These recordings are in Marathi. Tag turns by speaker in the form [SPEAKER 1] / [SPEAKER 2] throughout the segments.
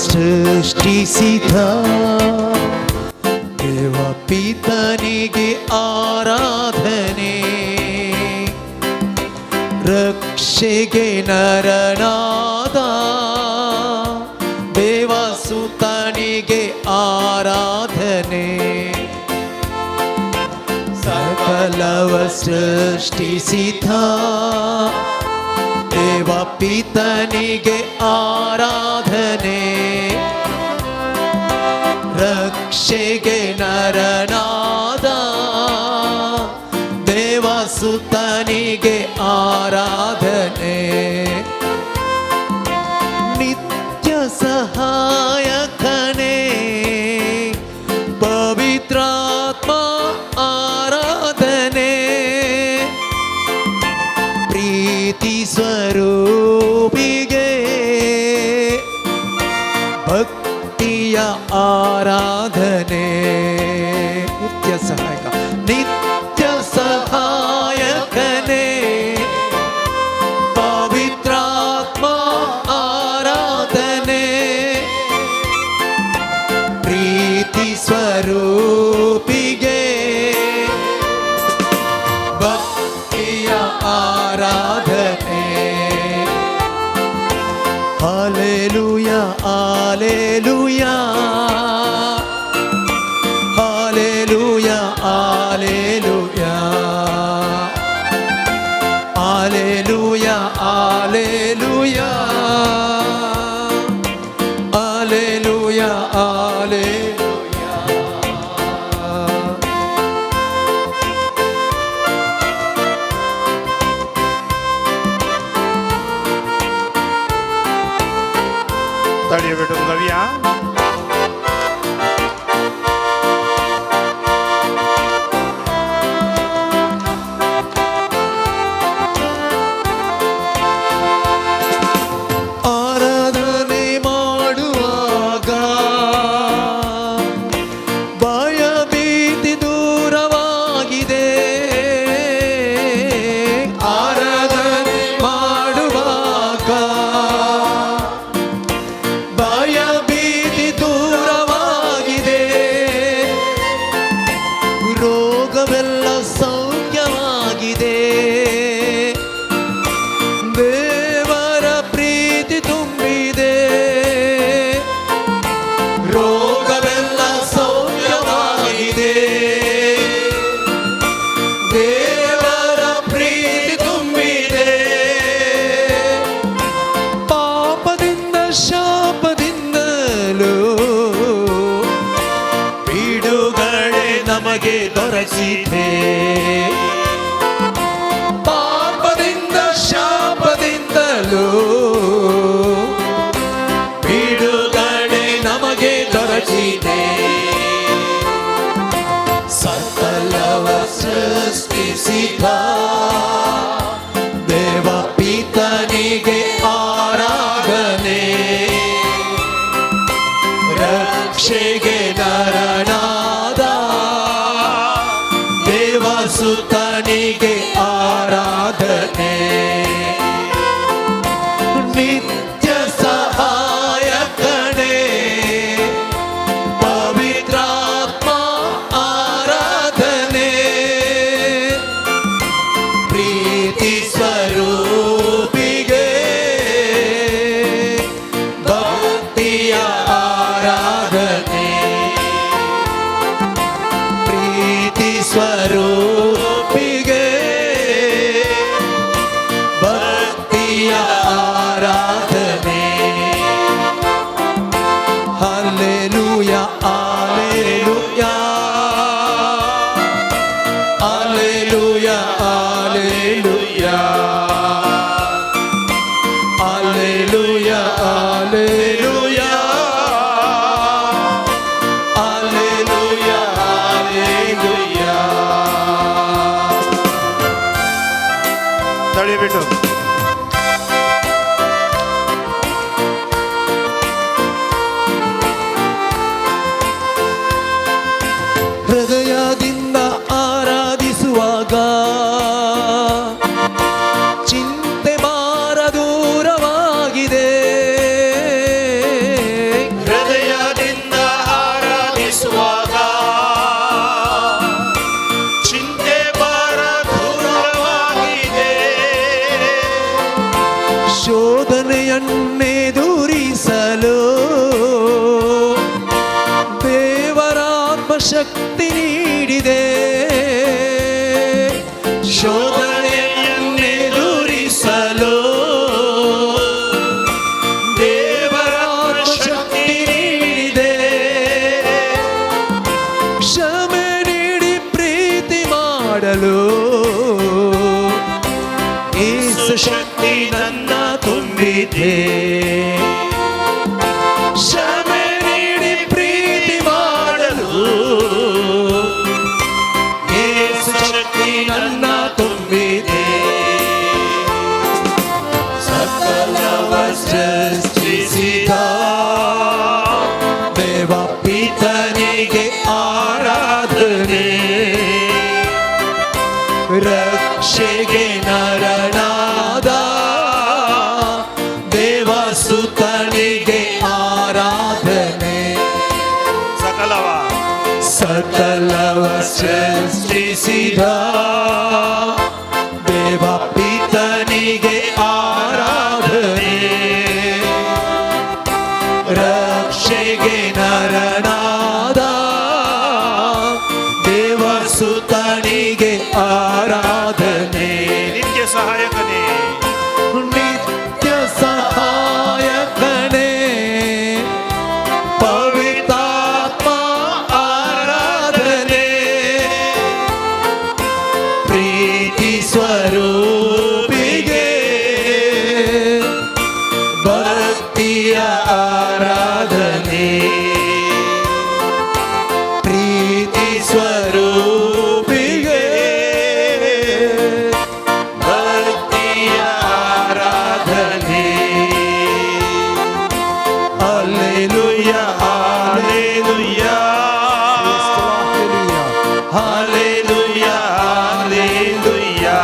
[SPEAKER 1] ಸೃಷ್ಟಿಸಿದ ದೇವ ಪಿತನಿಗೆ ಆರಾಧನೆ, ರಕ್ಷೆಗೆ ನರನಾದ ದೇವಸುತನಿಗೆ ಆರಾಧನೆ. ಸಕಲವ ಸೃಷ್ಟಿಸಿದ ದೇವ ಪಿತನಿಗೆ ಆರಾಧನೆ, ರಕ್ಷೆಗೆ ನರನಾದ ದೇವಸುತನಿಗೆ ಆರಾಧನೆ. ನಿತ್ಯ ಸಹಾಯಕನೇ ಪವಿತ್ರಾತ್ಮ ಆರಾಧನೆ, ಪ್ರೀತಿ ಸ್ವರೂಪಿಗೆ ಭಕ್ತಿಯ ಆರಾಧನೆ. ನಿತ್ಯ ಸಹಾಯಕ, ನಿತ್ಯ ಸಹಾಯಕನೇ ಪವಿತ್ರಾತ್ಮ ಆರಾಧನೆ, ಪ್ರೀತಿ ಸ್ವರೂಪಿಗೆ ಭಕ್ತಿಯ ಆರಾಧನೆ. Hallelujah hallelujah hallelujah hallelujah hallelujah hallelujah hallelujah hallelujah.
[SPEAKER 2] തടിയവിടും നവ്യ
[SPEAKER 1] ಆರಾಧನೆ ಮಾಡುವಾಗ ಭಯ ಭೀತಿ ದೂರವಾಗಿದೆ, ಆರಾಧನೆ ಮಾಡುವಾಗ ಭಯ ಭೀತಿ ದೂರವಾಗಿದೆ, ರೋಗವೆಲ್ಲ ಸೌಖ್ಯವಾಗಿದೆ, ದೇವರ ಪ್ರೀತಿ ತುಂಬಿದೆ, ರೋಗವೆಲ್ಲ ಸೌಖ್ಯವಾಗಿದೆ, ದೇವರ ಪ್ರೀತಿ ತುಂಬಿದೆ. ಪಾಪದಿಂದ ಶಾಪದಿಂದಲೂ ಬಿಡುಗಡೆ ನಮಗೆ ದೊರಕಿದೆ, ಪಾಪದಿಂದ ಶಾಪದಿಂದಲೂ ಬಿಡುಗಡೆ ನಮಗೆ ದೊರಕಿದೆ. ಸಕಲವ ಸೃಷ್ಟಿಸಿದ ದೇವ ಪಿತನಿಗೆ ಆರಾಧನೆ, ರಕ್ಷೆಗೆ ನರನಾದ ದೇವಸುತನಿಗೆ ಆರಾಧನೆ. ನಿತ್ಯ ಸಹಾಯಕನೇ ಪವಿತ್ರಾತ್ಮ ಆರಾಧನೆ, ಪ್ರೀತಿ ಸ್ವರೂಪಿಗೆ ಭಕ್ತಿಯ ಆರಾಧನೆ. ಶಕ್ತಿ ನೀಡಿದೆ ಶೋಧನೆಯನ್ನೆದುರಿಸಲು ದೇವರ ಶಕ್ತಿ ನೀಡಿದೆ ಕ್ಷಮೆ ನೀಡಿ ಪ್ರೀತಿ ಮಾಡಲು ಯೇಸು ಶಕ್ತಿ ನನ್ನ ತುಂಬಿದೆ ಕ್ಷಮೆ ನೀಡಿ ಪ್ರೀತಿ ಮಾಡಲು ಯೇಸು ಶಕ್ತಿ ನನ್ನ ತುಂಬಿದೆ ಸಕಲವ ಸೃಷ್ಟಿಸಿದ ದೇವ ಪಿತನಿಗೆ ಆರಾಧನೆ ರಕ್ಷೆಗೆ ನರನಾದ ದೇವಸುತನಿಗೆ ಆರಾಧನೆ ಸಕಲವ ಸೃಷ್ಟಿಸಿದ ದೇವ ಪಿತನಿಗೆ ಆರಾಧನೆ ರಕ್ಷೆಗೆ ನರನಾದ ದೇವಸುತನಿಗೆ ಆರಾಧನೆ
[SPEAKER 2] ನಿತ್ಯ ಸಹಾಯಕನೇ
[SPEAKER 1] ನಿತ್ಯ ಸಹಾಯಕನೇ ಪವಿತ್ರಾತ್ಮ ಆರಾಧನೆ ಪ್ರೀತಿ ಸ್ವರೂಪಿಗೆ ಭಕ್ತಿಯ ಆರಾಧನೆ ಪ್ರೀತಿ ಸ್ವರೂಪಿಗೆ ಭಕ್ತಿಯ ಆರಾಧನೆ hallelujah hallelujah hallelujah hallelujah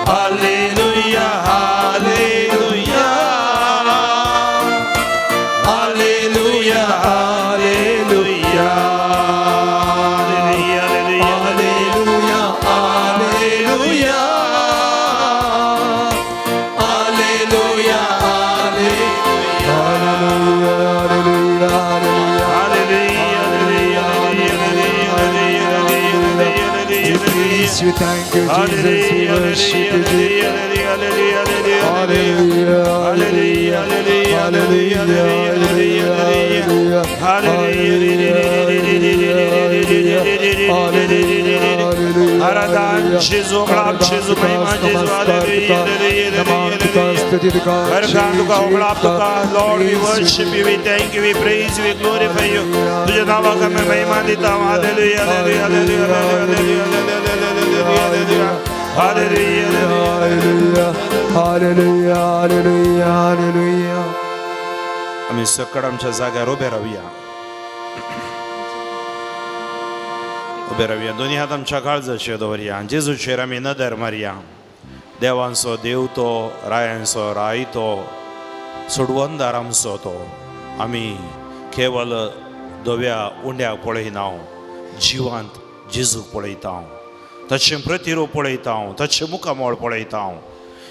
[SPEAKER 1] hallelujah hallelujah hallelujah We thank you, Jesus. We worship you, Jesus. Hallelujah, hallelujah, hallelujah, hallelujah.
[SPEAKER 2] Aradan Jesus, glab Jesus, Mahima Jesus, hallelujah. Lord, we worship you, we thank you, we praise you, we glorify you. तुझे नावा का मैं महिमा देता हूँ, hallelujah, hallelujah, hallelujah, hallelujah,
[SPEAKER 1] hallelujah, hallelujah, hallelujah.
[SPEAKER 2] आम्ही सकड आमच्या जाग्यावर उभे राहूया. उभे राहूया. दोन्ही हात आमच्या काळजाचेर दवरया. जेजूचेर आमी नदर मारया. देवांचो देव तो, रायांचो राय तो, सोडवणदार आमचो तो. आमी केवळ दोव्या उंड्याक पळयना, जिवांत जेजूक पळयता. ताचें प्रतिरूप पळयता, ताचें मुखामोळ पळयता.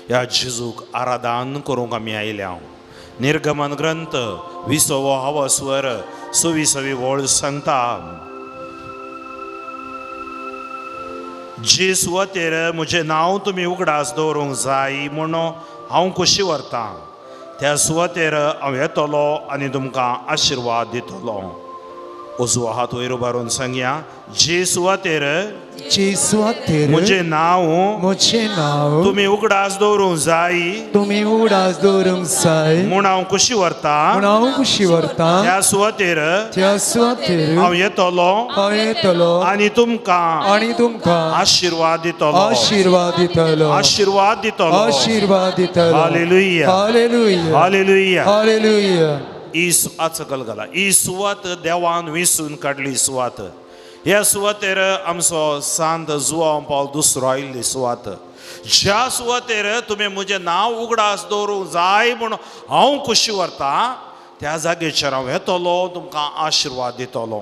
[SPEAKER 2] ह्या जेजूक आराधन करूंक आमी आयल्या. निर्गमन ग्रंथ 20वा स्वर 26वी ओळ सांगता, जे सुवातेर म्हजें नांव तुमी उगडास दवरूंक जाय म्हणून हांव खोशी व्हरतां, त्या सुवातेर हांव येतलो आनी तुमकां आशिर्वाद दितलो. उजवो हात वयर उबारून सांगया, जे सुवातेर म्हजें नांव तुमी उगडास दवरूंक जाय म्हूण हांव खोशी व्हरतां, त्या सुवातेर हांव येतलो आनी तुमकां आशिर्वाद दितलो. Hallelujah, hallelujah, hallelujah. ही सुवात गलगला. ही सुवात देवान विसून काडली सुवात. ह्या सुवातेर आमचो सांत जुआंव पॉल दुसरो आयिल्ली सुवात. ज्या सुवातेर तुमी म्हजें नांव उगडास दवरूंक जाय म्हूण हांव खोशी व्हरतां, त्या जागेचेर हांव येतलो, तुमकां आशिर्वाद दितलो.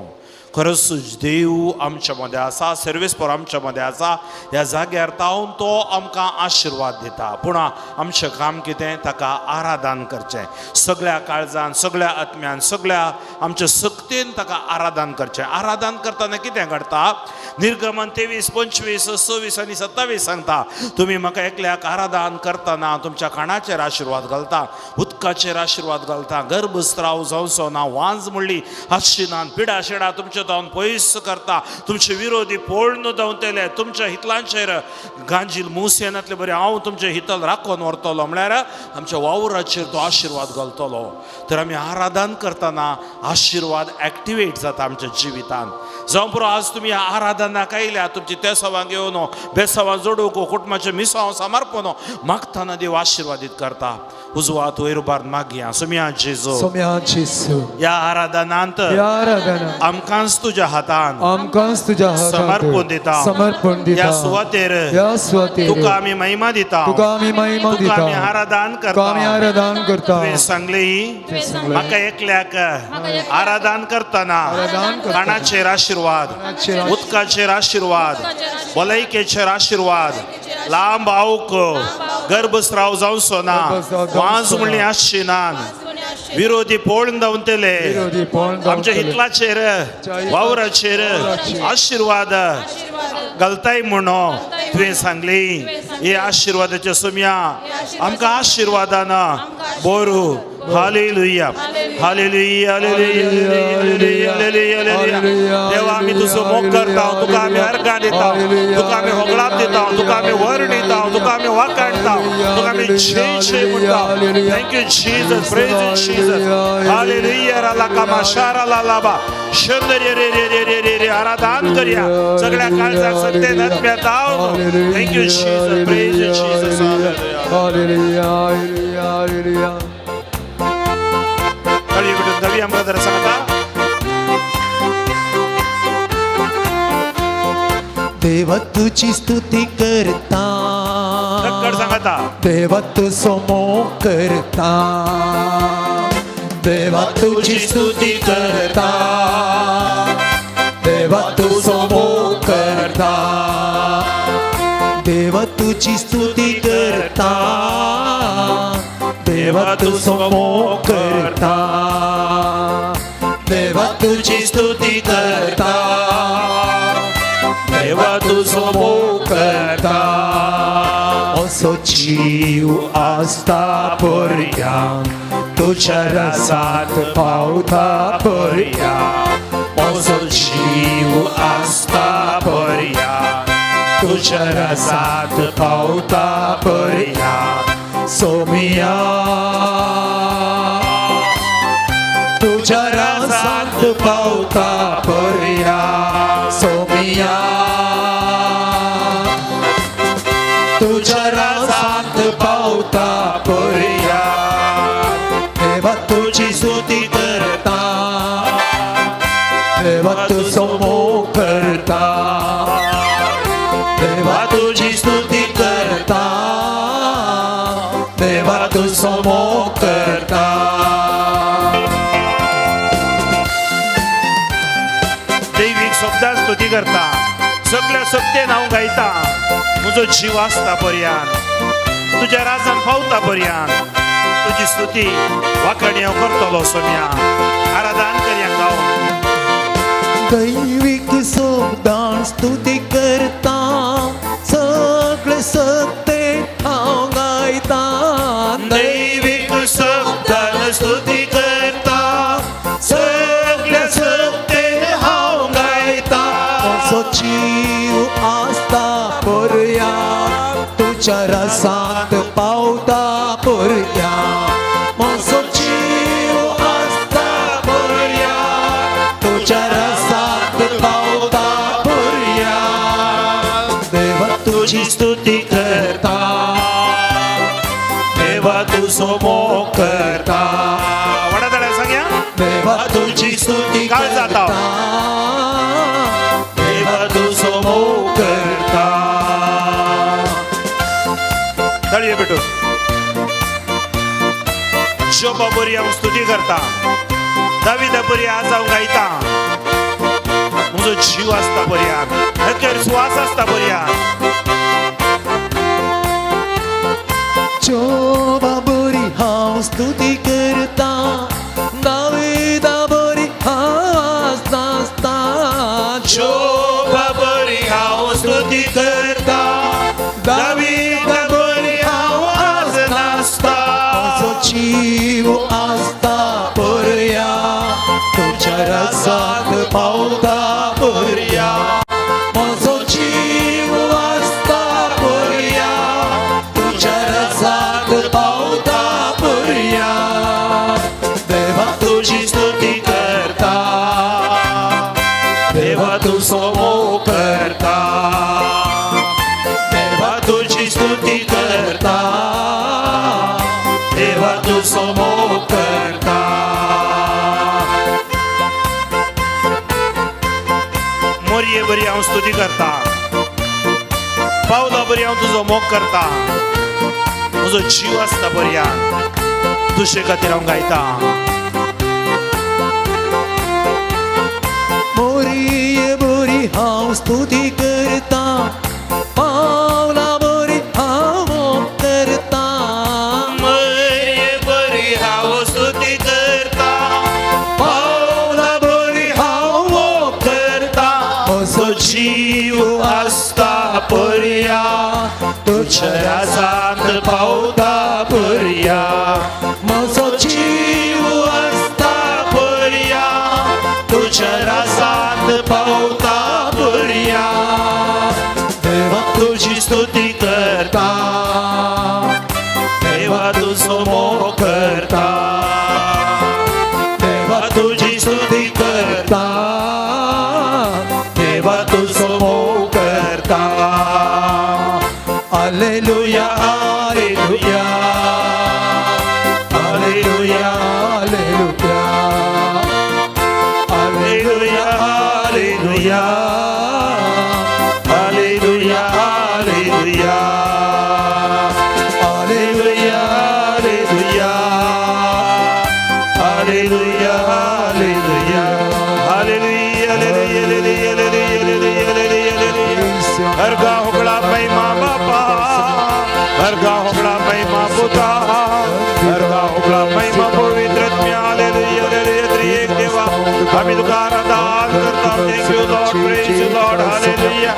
[SPEAKER 2] खरंच देव आमच्या मध्ये आसा, सर्वेस्पर आमच्या मध्ये आसा. ह्या जाग्यार तावन तो आमकां आशिर्वाद दिता. पूण आमचें काम कितें? ताका आराधन करचें. सगळ्या काळजान, सगळ्या आत्म्यान, सगळ्या आमच्या सक्तीन ताका आराधन करचें. आराधन करतना कितें घडटा? निर्गमन 23, 25, 26 आनी 27 सांगता, तुमी म्हाका एकल्याक आराधन करतना तुमच्या कानाचेर आशिर्वाद घालता, उदकाचेर आशिर्वाद घालता, गर्भस्त्राव जावचो ना, वांज म्हणली हातशिनान, पिडा शिडा तुमचे जावन पयस करता, तुमचे विरोधी पोळण धांवतले, तुमच्या हितलांचेर गांजील मुसेनातले बरे हांव तुमचे हितल राखून व्हरतलो, म्हळ्यार आमच्या वावराचेर तो आशिर्वाद घालतलो. तर आमी आराधन करतना आशिर्वाद एक्टिवेट जाता आमच्या जिवितान. जावं पुरो आज तुमी आराधनाक आयल्या, तुमची तेसावां घेवन बेसावां जोडूंक कुटुंबाचे मिसांव सामारपून मागतना देव आशिर्वादीत करता. उजवात वयर उबारून मागया. सोम्या जेजू,
[SPEAKER 1] सोम्या जेजू,
[SPEAKER 2] या आराधनांत आमकांच तुज्या हातान समर्पण दिता. या सुवातेर तुका आमी महिमा दिता, तुका आमी आराधन करता. तुवें सांगली म्हाका एकल्याक आराधन करतना कानाचेर आशिर्वाद, उदकाचेर आशिर्वाद, भलायकेचेर आशिर्वाद, लांब आऊक, गर्भस्राव जावचो ना, वांज म्हणली आशिनान, विरोधी पोळण धांवतले, आमच्या हितलाचेर वावराचेर आशिर्वाद घालताय म्हणून तुवें सांगली. हे आशिर्वादाच्या सोम्या आमकां आशिर्वादान बोरू. Hallelujah, hallelujah, hallelujah, hallelujah, hallelujah. देवा आमी तुजो मोग करता, तुका आमी अर्गां दिता, तुका आमी होगळाप दिता, तुका आमी वर दिता, तुका आमी वाकाणटा, तुका आमी जय जय म्हणटा. Thank you Jesus, praise you Jesus. Hallelujah. राला कामा शारा लालाबा शंदर रे रे रे रे रे रे. आराधन करया सगळ्या काळजाक सत्तेन आत्म्यात हांव. Thank you Jesus, praise you Jesus. Hallelujah, hallelujah, hallelujah. दवी ब्रदर सांगता,
[SPEAKER 1] देवा तुझी स्तुती करता,
[SPEAKER 2] सांगता
[SPEAKER 1] देवा तुझो मोग करता, देवा तुझी स्तुती करता, देवा तुझो मोग करता, देवा तुझी स्तुती करता, देवा तुझो मोग करता, देवा तुझी स्तुती करता, देवा तुझो मोग करता. असो जीव आसता पर्यंत तुझ्या रसात पावता पर्यंत, असो जीव आसता पर्यंत तुझ्या रसात पावता पर्यंत. सोमिया तुझ्या रसात पावता पर्यंत, सोमिया तुझ्या रसात पावता पर्यंत. देवा तुझी स्तुती करता, देवा तुझो मोग करता, देवा तुझी स्तुती करता, देवा तुझो मोग करता.
[SPEAKER 2] दैवीक शब्दात स्तुती करता, सगळ्या सत्तेन हांव गायता. म्हजो जीव आसता पर्यंत, तुज्या राजान पावता पर्यंत तुजी स्तुती वाखाणी हांव करतलो. सोम्या आराधन करया गांव.
[SPEAKER 1] दैविक शब्दान स्तुती करता, सगळे सत्ते हांव गायता.
[SPEAKER 2] दैविक शब्दान स्तुती करता, सगळ्या सत्ते हांव गायता.
[SPEAKER 1] असो जीव आसता पर्यंत तुझ्या रसात पावता पर्यंत, असो जीव आसता पर्यंत तुझ्या रसात पावता पर्यंत. देवा तुझी स्तुती करता,
[SPEAKER 2] देवा तुझो मोग करता. वडा जाल्यार सांगया,
[SPEAKER 1] देवा तुझी स्तुती
[SPEAKER 2] काय जाता?
[SPEAKER 1] देवा तुझो मोग करता.
[SPEAKER 2] तळये भेटून शोभा बरी हांव स्तुती करता, दाविदा बरी आज हांव गायता. म्हजो जीव आसता पर्यान हेचेर स्वास आसता पर्यान
[SPEAKER 1] जेव्हा बरी हांव स्तुती करता दाविदा बरी हांव नाचता
[SPEAKER 2] जेव्हा बरी हांव स्तुती करता दाविदा बरी हांव आज नाचता
[SPEAKER 1] म्हजो जीव आसता पर्या तुझ्या रसाक पावता पर्या म्हजो जीव आसता पर्या तुझ्या रसाक पावता पर्या देवा
[SPEAKER 2] तुझी स्तुती करता देवा तुझो मोग करता देवा तुझी स्तुती करता देवा तुझो मोग करता मोरये बरी हांव स्तुती करता पावला बरी हांव तुझो मोग करता म्हजो जीव आसता पर्यान तुजे खातीर हांव गायता
[SPEAKER 1] मोरये बरी हांव स्तुती करता पावला बरी हांव मोग करता
[SPEAKER 2] मोरये बरी हांव स्तुती करता पावला बरी हांव मोग करता म्हजो जीव आसता पर्या तुझ्या रासांत पावता पर्या
[SPEAKER 1] म्हजो जीव
[SPEAKER 2] आसता पर्या तुझ्या रासांत पावता पर्या
[SPEAKER 1] देवा
[SPEAKER 2] तुझी स्तुती करता देवा तुझो मोग करता देवा तुझी स्तुती करता देवा तुझो मोग करता
[SPEAKER 1] hallelujah hallelujah hallelujah hallelujah
[SPEAKER 2] hallelujah hallelujah hallelujah hallelujah hallelujah hallelujah hallelujah hallelujah हर गाँव होगला महिमा बापा हर गाँव होगला महिमा पुता हर गाँव होगला महिमा पवित्र हालेलुया हालेलुया त्रिएक देवा आम्ही तुका आराधना करता thank you Lord praise you Lord hallelujah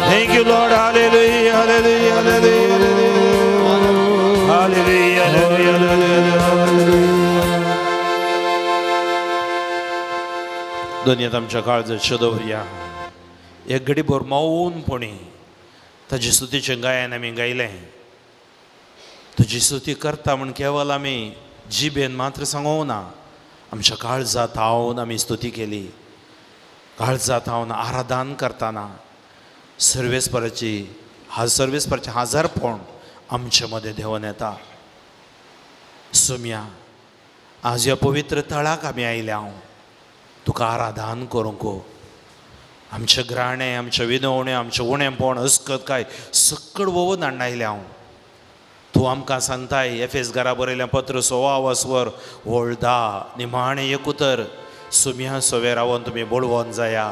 [SPEAKER 2] thank you Lord hallelujah hallelujah hallelujah hallelujah दुनियेंत आमच्या काळजाचें दवरया एक घडी भर मौनपणी ताजी स्तुतीचें गायन आमी गायलें तुजी स्तुती करता म्हण केवल आमी जिबेन मात्र सांगूं ना आमच्या काळजांत हावून आमी स्तुती केली काळजांत हावून आराधन करतना सर्वेस्पराची हजारपण आमचे मदें देंवन येता सुम्या आज ह्या पवित्र तळाक आमी आयल्या तुका आराधन करूंक आमचे ग्राणे आमचे विनवणे आमचे उणेपण अस्कत काय सक्कड वोवन हाडून हांव तूं आमकां सांगताय एफेस घरा बरयलें पत्र 16 वसवर व्हळदा निमाणें एकूतर सुम्या सवे रावन तुमी बोळवोन जाया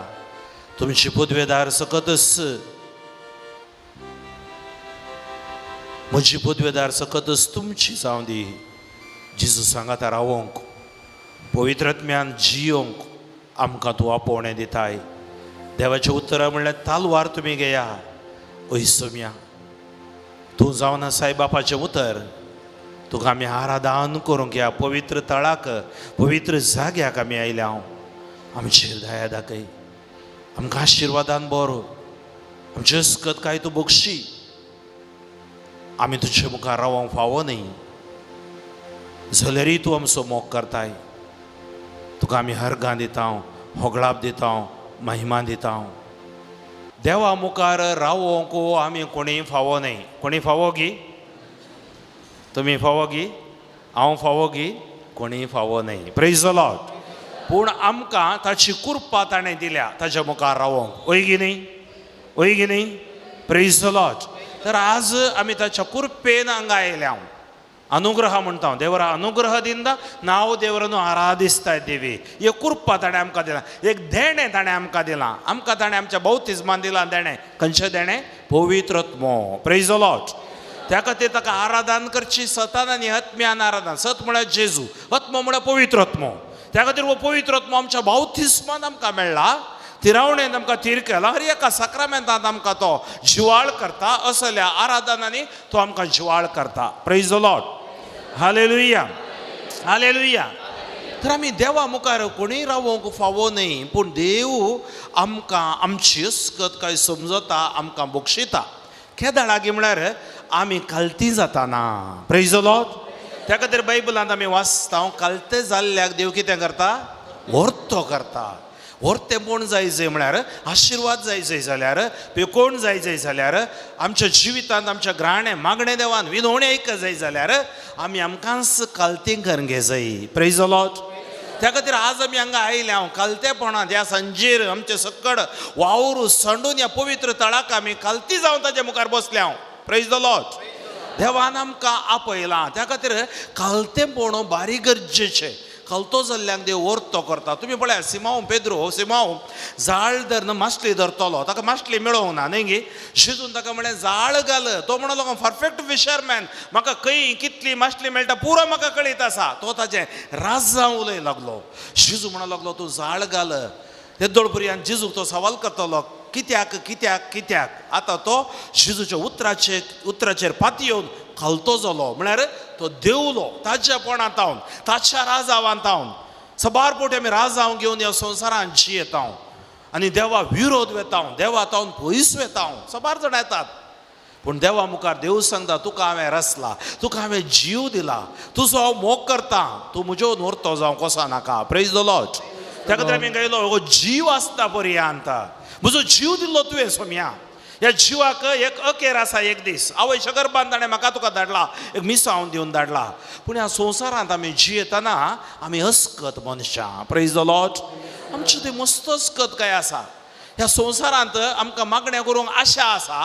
[SPEAKER 2] तुमची पुदवेदार सकतच म्हजी पुदवेदार सकतच तुमची जावं दी जेजू सांगाता रावोंक पवित्रत्म्यान जियोंक आमकां तूं आपोवणें दिताय देवाचें उतरां म्हणल्यार तालवार तुमी घेया ओय सुम्या तूं जावन आसाय बापाचें उतर तुका आमी आराधन करूंक या पवित्र तळाक पवित्र जाग्याक आमी आयल्या आमचेर दया दाखय आमकां आशिर्वादान बरो आमचे अस्कत काय तूं बक्षी आमी तुजे मुखार रावोंक फावो न्ही जाल्यारय तूं आमचो मोग करताय तुका आमी हरगां दिता होगळाप दिता महिमा दिता देवा मुखार रावोंक आमी कोणीय फावो न्ही कोणी फावो गी तुमी फावो गी हांव फावो गी कोणीय फावो न्ही प्रेज द लॉर्ड पूण आमकां ताची कृपा ताणें दिल्या ताच्या मुखार रावोंक ओय गी न्ही प्रेज द लॉर्ड तर आज आमी ताच्या कृपेन हांगा आयल्या ಅನುಗ್ರಹ म्हणटा ದೇವರ ಅನುಗ್ರಹದಿಂದ ನಾವು ದೇವರನ್ನು ಆರಾಧಿಸ್ತಾ ಇದ್ದೀವಿ. ಈ ಕೃಪ ತಾणे आमकां दिला, एक देणे ताणें आमकां दिला. आमकां ताणें आमच्या भोवतीजमान दिला देणे. खंयचें देणे? पवित्रत्व. Praise the Lord. त्या खातीर ताका आराधन करची सतान आनी आत्म्यान आराधन. सत म्हळ्यार जेजू, आत्म म्हळ्यार पवित्रत्व. त्या खातीर हो पवित्रत्व आमच्या भोवतीजमान आमकां मेळ्ळा. तिरावणेन आमकां तीर केला. हर एका सक्रामेंतांत आमकां तो जिवाळ करता. असल्या आराधनांनी तो आमकां जिवाळ करता. Praise the Lord. Hallelujah, hallelujah. तर आमी देवा मुखार कोणीय रावोंक फावो न्ही, पूण देव आमकां आमची अस्कत काय समजता, आमकां बक्षिता. केदाळागी म्हळ्यार आमी कालती जाताना. Praise the Lord. त्या खातीर बायबलांत आमी वाचता कालते जाल्ल्याक देव कितें करता? वर्तो करता. वर्तेपण जाय जाय म्हळ्यार आशिर्वाद जाय जाय जाल्यार, पेकोण जाय जाय जाल्यार, आमच्या जिवितांत आमच्या घराणें मागणें देवान विनवणें आयक जाय जाल्यार आमी आमकांच कालतें करूंक जाय. Praise the Lord. त्या खातीर आज आमी हांगा आयल्या कालतेपणांत ह्या सांजेर आमचे सकड वावर सांडून ह्या पवित्र तळाक आमी कालती जावन ताचे मुखार बसल्या. Praise the Lord. देवान आमकां आपयलां. त्या खातीर कालतेपण बारीक गरजेचें. खालतो जाल्ल्याक देव वर्तो करता. तुमी पळया सिमांव पेद्रो, सिमांव जाळ धरन मासली धरतलो, ताका मासली मेळोंक ना न्ही गे. शिजून ताका म्हळें जाळ घाल. तो म्हणलो परफेक्ट फिशरमॅन, म्हाका खंय कितली मासली मेळटा पुरो म्हाका कळीत आसा. तो ताचें राज जावं उलय लागलो. शिजू म्हणूंक लागलो तूं जाळ घाल. येद्दोळपुरयान जेजूक तो सवाल करतलो, कित्याक कित्याक कित्याक. आतां तो शिजूच्या उतराचेर पाती येवन खालतो जालो. म्हळ्यार तो देवलो ताज्यापणांत तावन, ताच्या राजावांत तावन. सबार पोटी आमी राजांव घेवन ह्या संवसारांत जियेता आनी देवा विरोध वेता, देवा तावन पयस वेता. सबार जाण येतात, पूण देवा मुखार देव सांगता तुका हांवें रचला, तुका हांवें जीव दिला, तुजो हांव मोग करता, तूं म्हजो नोरतो जावं कसो नाका. Praise the Lord. त्या खातीर आमी गायलो हो जीव आसता पर्यंत. म्हजो जीव दिल्लो तुवें सोम्या. ह्या जिवाक एक अखेर आसा. एक दीस आवयच्या गर्भांत ताणें म्हाका तुका धाडला, एक मिसांव दिवन धाडला. पूण ह्या संवसारांत आमी जियेतना आमी अस्कत मनशां. Praise the Lord. आमची ती मस्त अस्कत काय आसा. ह्या संवसारांत आमकां मागण्या करूंक आशा आसा,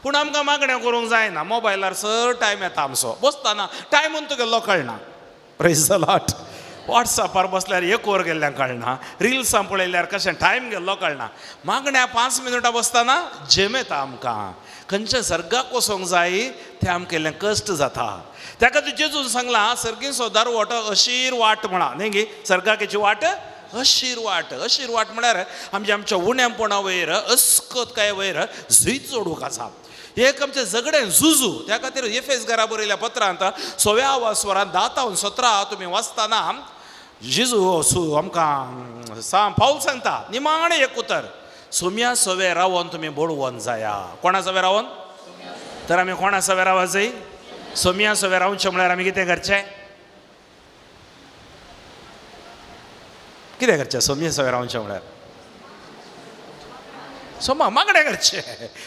[SPEAKER 2] पूण आमकां मागण्या करूंक जायना. मोबायलार सर टायम येता आमचो, बसतना टायमून तुगेलो कळना. Praise the Lord. वॉट्सॅपार बसल्यार एक वर गेल्ल्याक कळना, रिल्सां पळयल्यार कशें टायम गेल्लो कळना. मागण्या 5 मिनटां बसतना जेम येता आमकां. खंयच्या सर्गाक वचोंक जाय तें आमगेलें कश्ट जाता. त्या खातीर जेजून सांगलां सर्गीचो दारवट अशीर वाट म्हणा न्ही गे. सर्गाकेची वाट अशीर वाट. अशीर वाट म्हळ्यार आमच्या उण्यांपणा वयर, अस्कत काय वयर झुयत चडूंक आसा. एक आमचें झगडें झुजू. त्या खातीर एफेसकारा बरयल्या पत्रांत 6व्या स्वरांत 10-17 तुमी वाचतना जेजू आमकां पाऊल सांगता निमाणें एक उतर, सोम्या सवे रावन तुमी बोडवोन जाया. कोणा सवे रावन? तर आमी कोणा सवे रावूंक जाय? सोम्या सवे रावचें म्हळ्यार आमी कितें करचें? कितें करचें? सोम्या सवे रावचें म्हळ्यार सोमा मागणें करचें.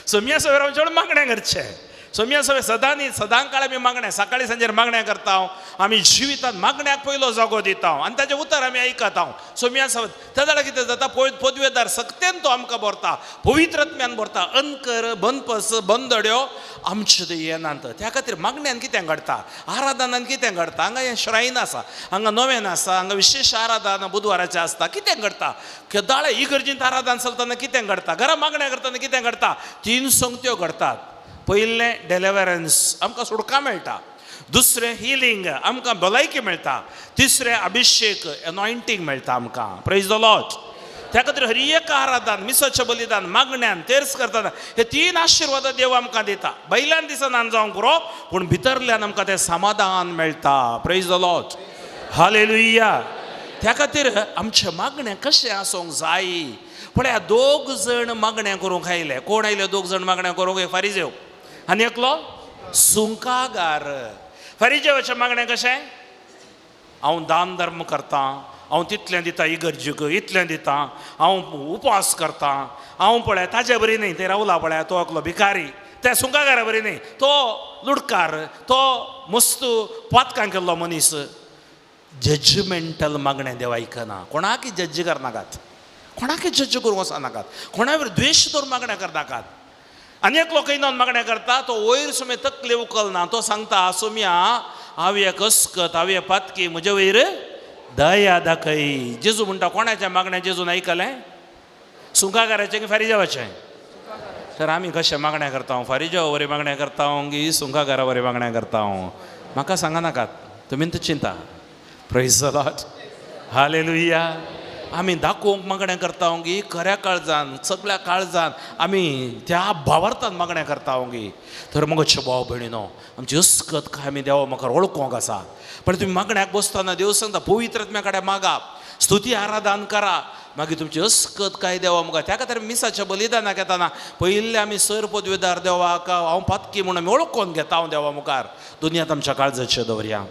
[SPEAKER 2] सोम्या सवे रावचें म्हळ्यार मागणें करचें. सोम्या सवे सदां काळ आमी मागणें, सकाळी सांजेर मागणें करता. आमी जिवितांत मागण्याक पयलो जागो दिता आनी ताचें उतर आमी आयकता. सोम्या सवे त्या जाल्यार कितें जाता? पदवेदार सक्तेन तो आमकां भरता, पवित्रत्म्यान भरता. अनकर, बनपस, बंदड्यो आमचे ते येनात. त्या खातीर मागण्यान कितें घडटा, आराधनान कितें घडटा. हांगा हें श्रायन आसा, हांगा नोवेन आसा, हांगा विशेश आराधना बुधवाराचें आसता. कितें घडटा? केदाळे इगर्जींत आराधना चलतना कितें घडटा? घरा मागण्या करतना कितें घडटा? 3 संगत्यो घडटात. पयलें डेलिव्हरन्स, आमकां सुटका मेळटा. दुसरें हिलींग, आमकां भलायकी मेळटा. तिसरें अभिषेक, एनॉयंटींग मेळटा आमकां. Praise the Lord. त्या खातीर हर एक आराधन, मिसाचें बलिदान, मागण्यान, तेर्स करतना हे 3 आशिर्वाद देव आमकां दिता. बैलान दिसनान जावं पुरो, पूण भितरल्यान आमकां तें समाधान मेळटा. Praise the Lord. हालेलुया. त्या खातीर आमचें मागणें कशें आसूंक जाय. पळया 2 जण मागण्या करूंक आयले. कोण आयले 2 जण मागण्या करूंक? एक फारिजेव आनी एकलो सुंकागार. फारिजेवाचें मागणें कशें? हांव दान धर्म करता, हांव तितलें दिता इगर्जेक, इतलें दिता, हांव उपवास करता, हांव पळय ताजे बरी न्ही. ते रावला पळय तो एकलो भिकारी. त्या सुंकागारा बरी न्ही. तो लुडकार, तो मस्त पातकां केल्लो मनीस. जजमेंटल मागणें देव आयकना. कोणाकय जज करनाकात, कोणाकय जज करूंक वचनाकात, कोणा वयर द्वेश दवरून मागण्या करनाकात. अनेक लोक येऊन मागण्या करता तो वयर सुमे तकले उकलना तो सांगता सोम्या हांवें कसकत हांवें पातकी म्हजे वयर दया दाखय. जेजू म्हणटा कोणाच्या मागण्या जेजून ऐकलें? सुंकाकाराचें की फारिजावाचें? तर आमी कशे मागण्या करता? फारिजावा वरी मागण्या करता की सुंकाकारा वरी मागण्या करता? म्हाका सांगा नाकात, तुमी चिंता. Praise the Lord, hallelujah. आमी दाखोवंक मागण्या करता की खऱ्या काळजान सगळ्या काळजान आमी त्या भावार्थान मागण्या करता की. तर मगोचे भाव भयणीनो, आमची अस्कत काय आमी देवा म्हाका वळखूंक आसा. पण तुम्ही मागण्याक बसतना देव सांगता पवित्र आत्म्या कडेन मागाप, स्तुती आराधन करा, मागीर तुमची अस्कत काय देवा मुखार. त्या खातीर मिसाच्या बलिदानाक येताना पयलीं आमी सर पदवेदार देवाक हांव पातकी म्हणून आमी वळखून घेता हांव देवा मुखार. दुनियांत आमच्या काळजाचें दवरया.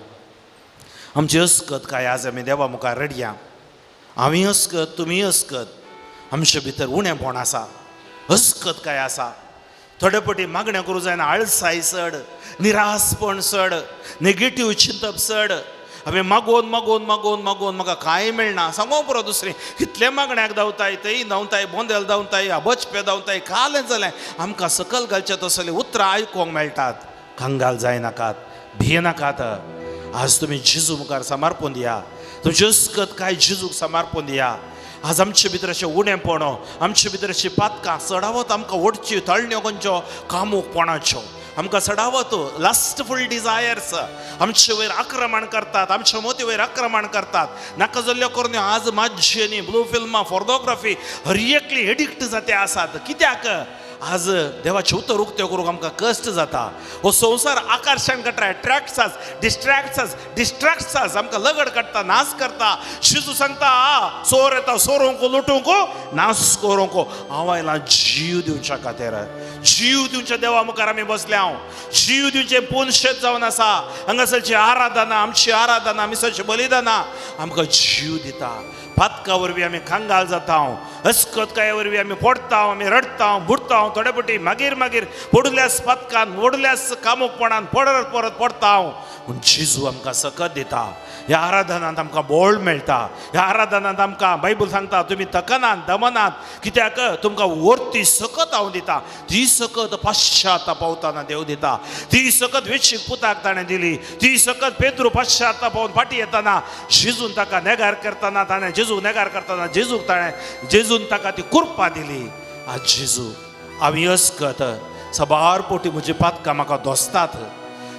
[SPEAKER 2] आमची अस्कत काय आज आमी देवा मुखार रडया. हांवें अस्कत, तुमी अस्कत, आमचे भितर उणेपण आसा, अस्कत काय आसा. थोडे पटी मागण्या करूं जायना, आळसाय चड, निरासपण चड, नेगेटीव चिंतप चड. हांवें मागोवन मागोवन मागोवन मागोवन म्हाका कांय मेळना. सांगो पुरो दुसरें कितले मागण्याक धांवताय, थंय धांवताय, बोंदेल धांवताय, अबचपे धांवताय, कालें जालें. आमकां सकल घालचें तसलें उतरां आयकोंक मेळटात. कांगाल जायनाकात, भियेनाकात. आज तुमी जेजू मुखार समर्पण दिया. तुमची अस्कत काय जेजूक समर्पण दिया. आज आमचे भितर अशें उणेपण, आमचे भितर अशीं पातकां चडावत आमकां ओडची, तळण्यो खंयच्यो कामुकपणाच्यो आमकां चडावत, लास्टफूल डिझायर्स आमचे वयर आक्रमण करतात, आमच्या मोती वयर आक्रमण करतात. नाका जाल्ल्यो करून आज मातशी न्ही ब्लू फिल्मां, फोर्नोग्राफी हर एकली एडिक्ट जाते आसात. कित्याक? आज देवाचे उतर उक्त्यो करूंक आमकां कश्ट जाता. हो संवसार आकर्शण करता, डिस्ट्रॅक्ट्स आमकां लगड काडटा, नाश करता. जेजू सांगता चोर येता सोरूंक, लुटूंक, नाश करूंक. हांव आयलां जीव दिवच्या खातीर. जीव दिवच्या देवा मुखार आमी बसल्या. हांव जीव दिवचे पोनशेत जावन आसा. हांगासरची आराधना, आमची आराधना, आमी बलिदाना आमकां जीव दिता. पातका वरवीं आमी कांगाल जाता. अस्कत काय वरवीं आमी पडटा, आमी रडटा, बुडटा. थोडे पटी मागीर मागीर पडल्यास पातकान, ओडल्यास कामुकपणान परत परत पडटा. पूण जेजू आमकां सकत दिता. ह्या आराधनांत आमकां बोळ मेळटा. ह्या आराधनांत आमकां बायबल सांगता तुमी तकनात दमनात, कित्याक तुमकां वर्ती सकत हांव दिता. ती सकत पाश्चात्तापावतना देव दिता. ती सकत वेशीक पुताक ताणें दिली. ती सकत पेद्रू पाश्चात्तापावन फाटी येतना जेजून ताका नेगार करतना, ताणें जेजूक नेगार करतना जेजून ताका ती कुर्पा दिली. आज जेजू हांवें अस्कत सबार पोटी म्हजी पातकां म्हाका दोसतात.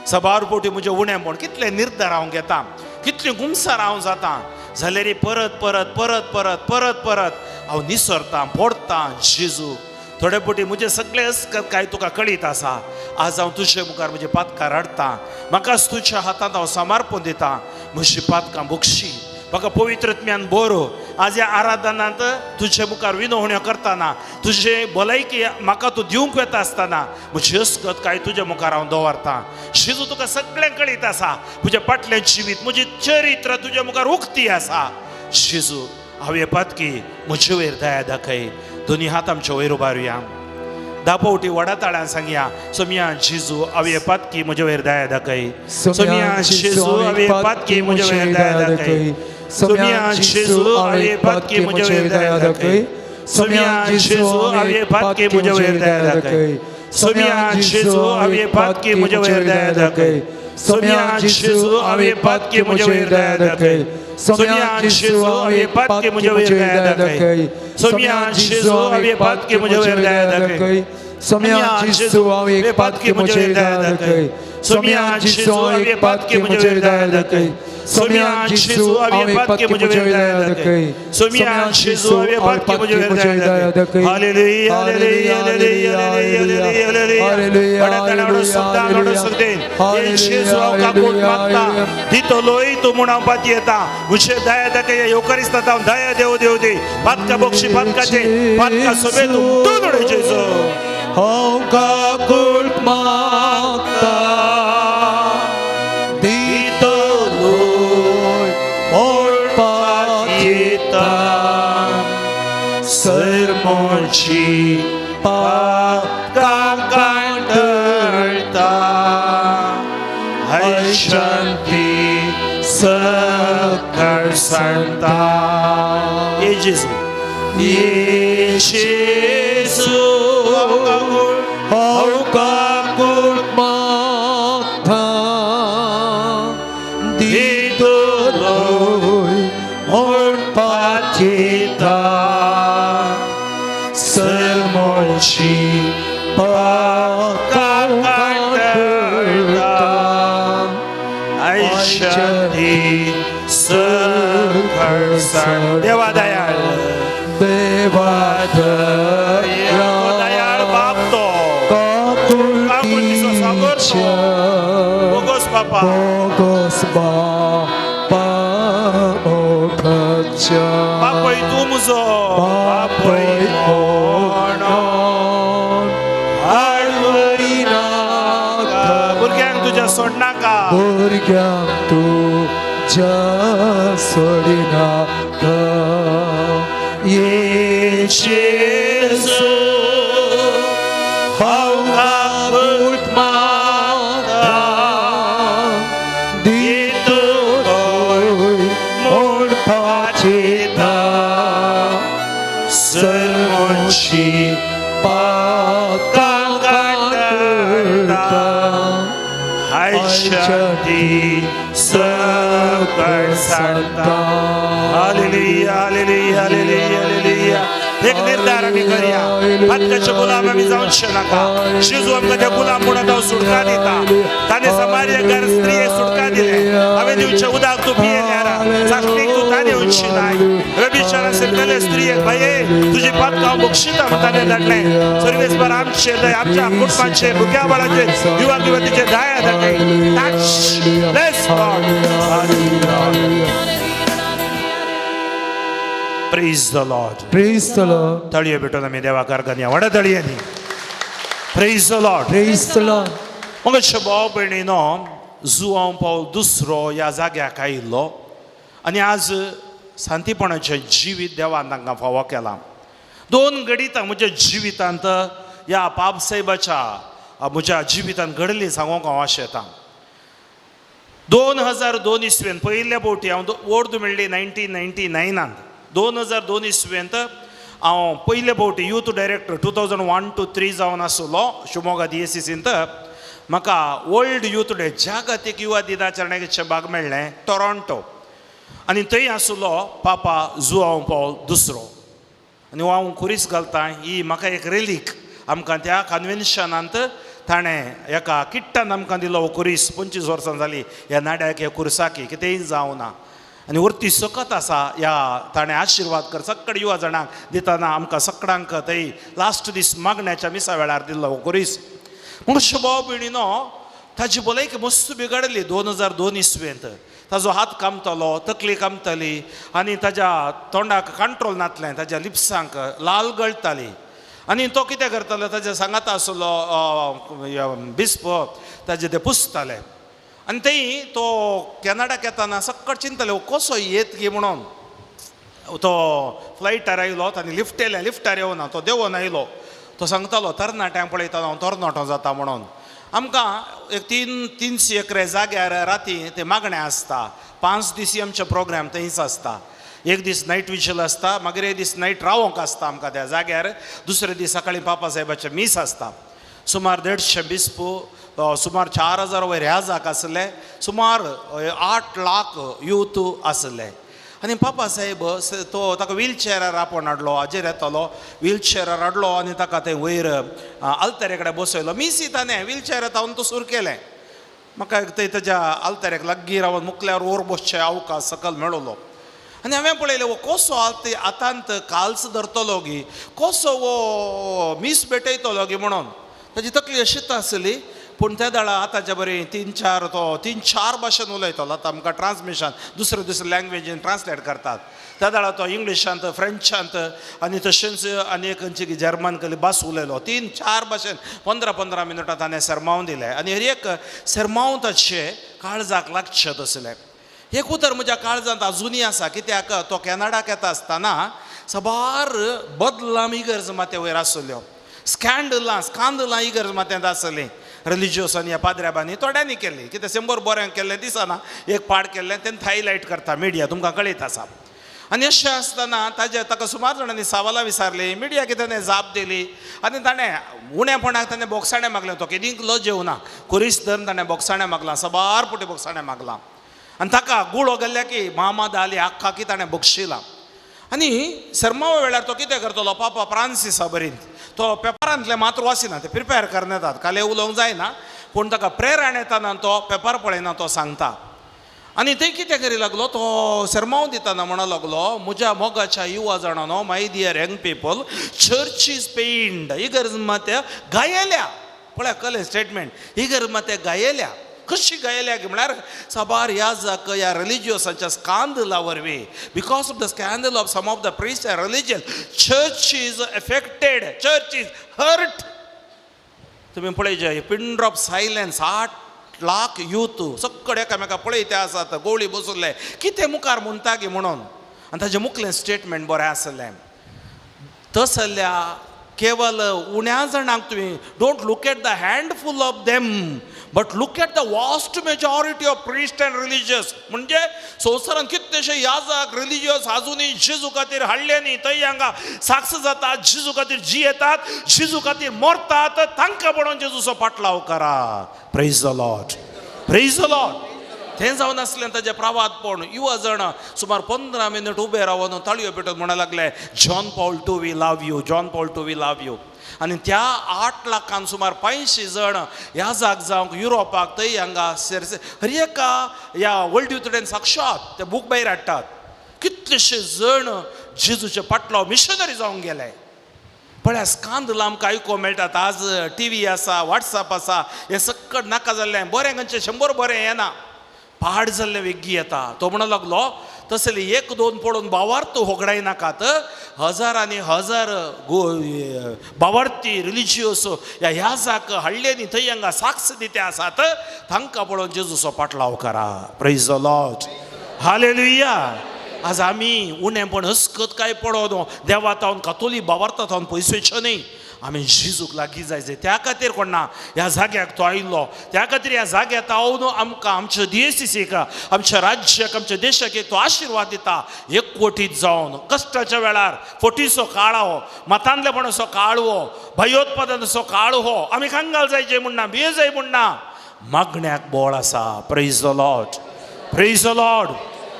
[SPEAKER 2] सबार पोटी म्हजें उणेंपण कितलें निर्धार हांव घेता, कितली गुमसार हांव जाता. जाल्यार परत परत परत परत परत परत हांव निसरतां, पडटां. जेजू थोडे पटी म्हजे सगळे अस्कत काय तुका कळीत आसा. आज हांव तुजे मुखार म्हजी पातकां रडटां. म्हाकाच तुज्या हातांत हांव समर्पण दितां. म्हजी पातकां बक्षी म्हाका पवित्रत्म्यान बरो. आज ह्या आराधनांत तुजे मुखार विनवण्यो करतना, तुजे भलायकी म्हाका तूं दिवंक येता आसतना म्हजी अस्कत काय तुजे मुखार हांव दवरतां. जेजू तुका सगळें कळीत आसा. म्हजें फाटलें जिवीत, म्हजी चरित्र तुजे मुखार उक्ती आसा. जेजू हांवें पातकी म्हजे वयर दया दाखय. दोनी हात आमचे वयर उबारुया. दापोवटी वडा ताळ्यान सांगया, सोम्या जेजू हांवें पातकी म्हजे वयर दया दाखय. सोम्या जेजू हांवें पातकी म्हजे वयर दया दाखय. सोम्या जेजू हांवें पातकी म्हजे वयर दया दाखय. सोम्या जेजू हांवें पातकी म्हजे वयर दया दाखय. सोम्या जेजू हांवें पातकी म्हजे वयर दया दाखय. सोम्या जेजू हांवें पातकी म्हजे वयर दया दाखय. सोम्या जेजू हांवें पातकी म्हजे वयर दया दाखय. सोम्या जेजू हांवें पातकी म्हजे वयर दया दाखय. सोम्या जेजू हांवें पातकी म्हजे वयर दया दाखय. सोम्या जेजू हांवें पातकी म्हजे वयर दया दाखय. सोम्या जेजू हांवें पातकी म्हजे वयर दया दाखय. सोम्या जेजू हांवें पातकी म्हजे वयर दया दाखय. Hallelujah hallelujah hallelujah hallelujah hallelujah hallelujah hallelujah जेजू हांव काकूट मागता. दितो लोई तूं म्हूण हांव पाती येता. म्हजे दया दाखय. येवकारिस्तांत हांव दया देव देव दी. पातका बक्षी पातकाचे पातका सोबे तूं दोनोडे जेजू हांव काकूट मागता. दितो लोई म्हूण पाती येता. सर मोची पातकां कांडळटा. हाय शांती सकळ सांडटा. ये जेजू
[SPEAKER 1] Hauka Mata Didoloi Mon Patita Sermonshi Pakakadurtam
[SPEAKER 2] ऐशादी सकळसाण देवा दयाळ
[SPEAKER 1] Deva
[SPEAKER 2] दयाळ बाप तो बोगस बापा
[SPEAKER 1] Bogos Bapa Okacha
[SPEAKER 2] बापय तू मुजो बापय
[SPEAKER 1] Onon Alvarinaka
[SPEAKER 2] भुरग्यांक तुझ्या सोडनाका
[SPEAKER 1] Burgyam Tuja Sodinaka Yeshesu Hauka Utmata Dituloi Mon Pachita Sermonshi Pakakadurta
[SPEAKER 2] ऐशादी सकळसाण हालेलुया हालेलुया हालेलुया हालेलुया एक निर्धार आम्ही करूया हत्याचे गुलाम आम्ही जाऊन नका शिजू आमका त्या गुलाम म्हणून तो सुटका दिता ताने समार्य घर स्त्री सुटका दिले आम्ही दिवचे उदाक तू पियेल्यारा चाकणीक तू ताने उंची नाही व्यभिचार असेल कले स्त्री भये तुझी पाप का बक्षिता मताने लढणे सर्वेश्वर आमचे दय आमच्या कुटुंबाचे भुक्या बाळाचे युवक युवतीचे दया धके touch let's God Praise the Lord.
[SPEAKER 1] Praise the Lord.
[SPEAKER 2] तळिये भेटून आम्ही देवा कारखान्या वाडा तळियांनी Praise the Lord.
[SPEAKER 1] Praise the Lord.
[SPEAKER 2] मग भाव भयणीनो जुआंव पावल दुसरो ह्या जाग्याक आयिल्लो आनी आज शांतीपणाचें जिवीत देवान तांकां फावो केलां. 2 घडितां म्हज्या जिवितांत ह्या बाबसाहेबाच्या म्हज्या जिवितांत घडली सांगूंक हांव आशेतां. 2002 इसवेंत पयल्या फावटी हांव वर्द मेळ्ळी 1999 2002 इसवेंत हांव पयले फावटी यूथ डायरेक्टर 2001 to 3 जावन आसलो शिवमोगा DSCCंत. म्हाका वर्ल्ड यूथ डे जागतीक युवा दिनाचरणाचें भाग मेळ्ळें टोरोंटो आनी थंय आसलो पापा जुआंव पावल दुसरो आनी हांव खुरीस घालतां ही म्हाका एक रेलीक आमकां त्या कन्वेन्शनांत ताणें एका किट्टान आमकां दिलो हो खुरीस 25 वर्सां जालीं ह्या नाड्याक ह्या खुर्साकी कितेंय जावं ना आनी वरती सकत आसा ह्या ताणें आशिर्वाद कर सक्कड युवा जाणांक दितना आमकां सगळ्यांक थंय लास्ट दीस मागण्याच्या मिसा वेळार दिल्लो हो खुरीस. म्हूण भाव भयणीनो ताजी भलायकी मस्त बिगडली 2002 इसवेंत. ताजो हात कामतलो तकली कामतली आनी ताज्या तोंडाक कंट्रोल नासलें ताज्या लिप्सांक लाल गळटाली आनी तो कितें करतालो ताज्या सांगात आसलो बिस्प ताजे ते पुसताले आनी थंय तो कॅनडाक येताना सक्कड चिंतले कसो येत गे म्हणून तो फ्लायटार आयलो आनी लिफ्ट येयले लिफ्टार येवना तो देंवन आयलो. तो सांगतालो तरणाट्यांक पळयतालो हांव तरणाटो जाता म्हणून. आमकां एक 300 एकरे जाग्यार राती ते मागणें आसता 5 दीस आमचे प्रोग्राम थंयच आसता. एक दीस नायट विजल आसता मागीर एक दीस नायट रावोंक आसता आमकां त्या जाग्यार. दुसरे दीस सकाळीं बापा साहेबाचें मीस आसता. सुमार 150 बिस्प सुमार 4000 वयर ह्या जाक आसले सुमार 8 लाख यूथ आसले आनी पापा साहेब तो ताका व्हीलचॅरार आपोवन हाडलो हाजेर येतालो व्हीलचॅरार हाडलो आनी ताका थंय वयर आल्तारे कडेन बसयलो मिसी ताणें व्हीलचॅरार तावन तो सुरू केलें. म्हाका थंय ताज्या आल्ताऱ्याक लागीं रावन मुखल्यार वयर बसचे अवकाश सकल मेळलो आनी हांवें पळयलें वो कसो आतांत काल्स धरतलो गी कसो वो मीस भेटयतलो गी म्हणून. ताजी तकली अशीच आसली पूण त्या दाळा आतांच्या बरें 3-4 भाशेन उलयतलो. आतां आमकां ट्रान्समिशन दुसरे दुसरे लँग्वेजीन ट्रान्सलेट करतात. त्या दाळा तो इंग्लिशांत फ्रेंचांत आनी तशेंच आनी एक खंयची जर्मन कसली भास उलयलो 3-4 भाशेन 15-15 मिनटां ताणें सरमावन दिलें आनी हर एक सरमावन ताचे काळजाक लागचें तसलें. एक उतर म्हज्या काळजांत अजुनी आसा कित्याक तो कॅनडाक येता आसतना सबार बदलाम इगर्ज माते वयर आसल्यो स्कॅंडलां इगर्ज मात्यांत आसलीं रिलिजियस आनी ह्या पाद्र्याबांनी थोड्यांनी केल्ली कितें 100 बऱ्यांक केल्लें दिसना एक पाड केल्लें तें हायलायट करता मिडिया तुमकां कळीत आसा. आनी अशें आसतना ताका सुमार जाणांनी सवालां विचारली, मिडिया कितें जाप दिली आनी ताणें उणेपणाक ताणें बोक्साणें मागलें. तो केदींक लो जेवना, कुरीस धरून ताणें बोक्साणें मागलां, सबार पुटी बोक्साणें मागलां. आनी ताका गुळो गेल्ल्या की मोहम्मद अली आख्खा की ताणें बक्षिलां. आनी सर्मावा वेळार तो कितें करतलो, पापा फ्रांसीसा बरीन तो पेपरांतले मात्र वाचिना, ते प्रिपेर करन येतात, काले उलोवंक जायना, पूण ताका प्रेरण येताना तो पेपर पळयना, तो सांगता. आनी थंय कितें करी लागलो, तो सर्माव दितना म्हणूंक लागलो, म्हज्या मोगाच्या युवा जाणांनो, my dear young people, church is pained, इगर्ज माते गायल्या. पळय कले स्टेटमेंट, इगर्ज माते गायल्या. कशी गायल्या की म्हळ्यार साबार ह्या जाक ह्या रिलिजियसाच्या स्कॅन्डला वरवीं, because of the scandal of some of the priest or religion, church is affected, church is hurt. तुम्ही पळय pin drop silence, 8 lakh youth सगळे एकामेका पळयते आसात, गोळी बसुल्ले, कितें मुखार म्हणटा गे म्हणून. आनी ताजें मुखलें स्टेटमेंट बरें आसलें, तसल्या केवल उण्या जाणांक तुमी don't look at the handful of them but look at the vast majority of priest and religious. म्हणजे संवसारांत कितलेशे याजक रिलिजियस आजुनूय जेजू खातीर हाडले न्ही, थंय हांगा साक्ष जातात, जेजू खातीर जी येतात, जेजू खातीर मरतात, तांकां म्हणून जेजूचो पाटलाव करा. Praise the Lord, praise the Lord. तें जावन आसलें ताजें प्रवाद पण युवा जण सुमार 15 मिनट उबे रावन ताळयो पेटोवन म्हणूंक लागले, John Paul two we love you, John Paul two we love you. आनी त्या 8 लाखांक सुमार 85 जण ह्या जाग जावंक युरोपाक थंय हांगा हर एका ह्या वर्ल्ड युथडेन साक्षात ते बूक भायर हाडटात. कितलेशे जण जेजूचे पाटलाव मिशनरी जावंक गेले. पळय स्कॅन्डल आमकां आयकूंक मेळटात. आज TV आसा, वॉट्सॅप आसा, हे सकट नाका जाल्लें, बरें खंयचें 100 बरें येना, पाड जाल्ले वेग्गी येता. तो म्हणूंक लागलो, तसले 1-2 पळोवन भावार्थ होगडाय नाकात, हजारांनी हजार भावार्थी रिलिजियस ह्या जाक हाडले न्ही, थंय हांगा साक्ष दिते आसात, तांकां पळोवन जेजूचो पाटलाव करा. Praise the Lord, hallelujah. आज आमी उणेपण हस्कत काय पडोन देवात हांव कातोलीक भावार्थांत हांव पयसुचो न्ही, आमी जेजूक लागीं जायचे. त्या खातीर कोण ना ह्या जाग्याक तो आयिल्लो, त्या खातीर ह्या जाग्यात हांव आमकां आमच्या DCCक, आमच्या राज्याक, आमच्या देशाक एक तो आशिर्वाद दिता. एकवटीत जावन कश्टाच्या वेळार फटीचो काळो, मतांतलेपणाचो काळवो, भयोत्पादनाचो काळवो आमी कांगाल जायचे म्हणना, भिये जाय म्हणना, मागण्याक बोळ आसा. Praise the Lord, praise the Lord.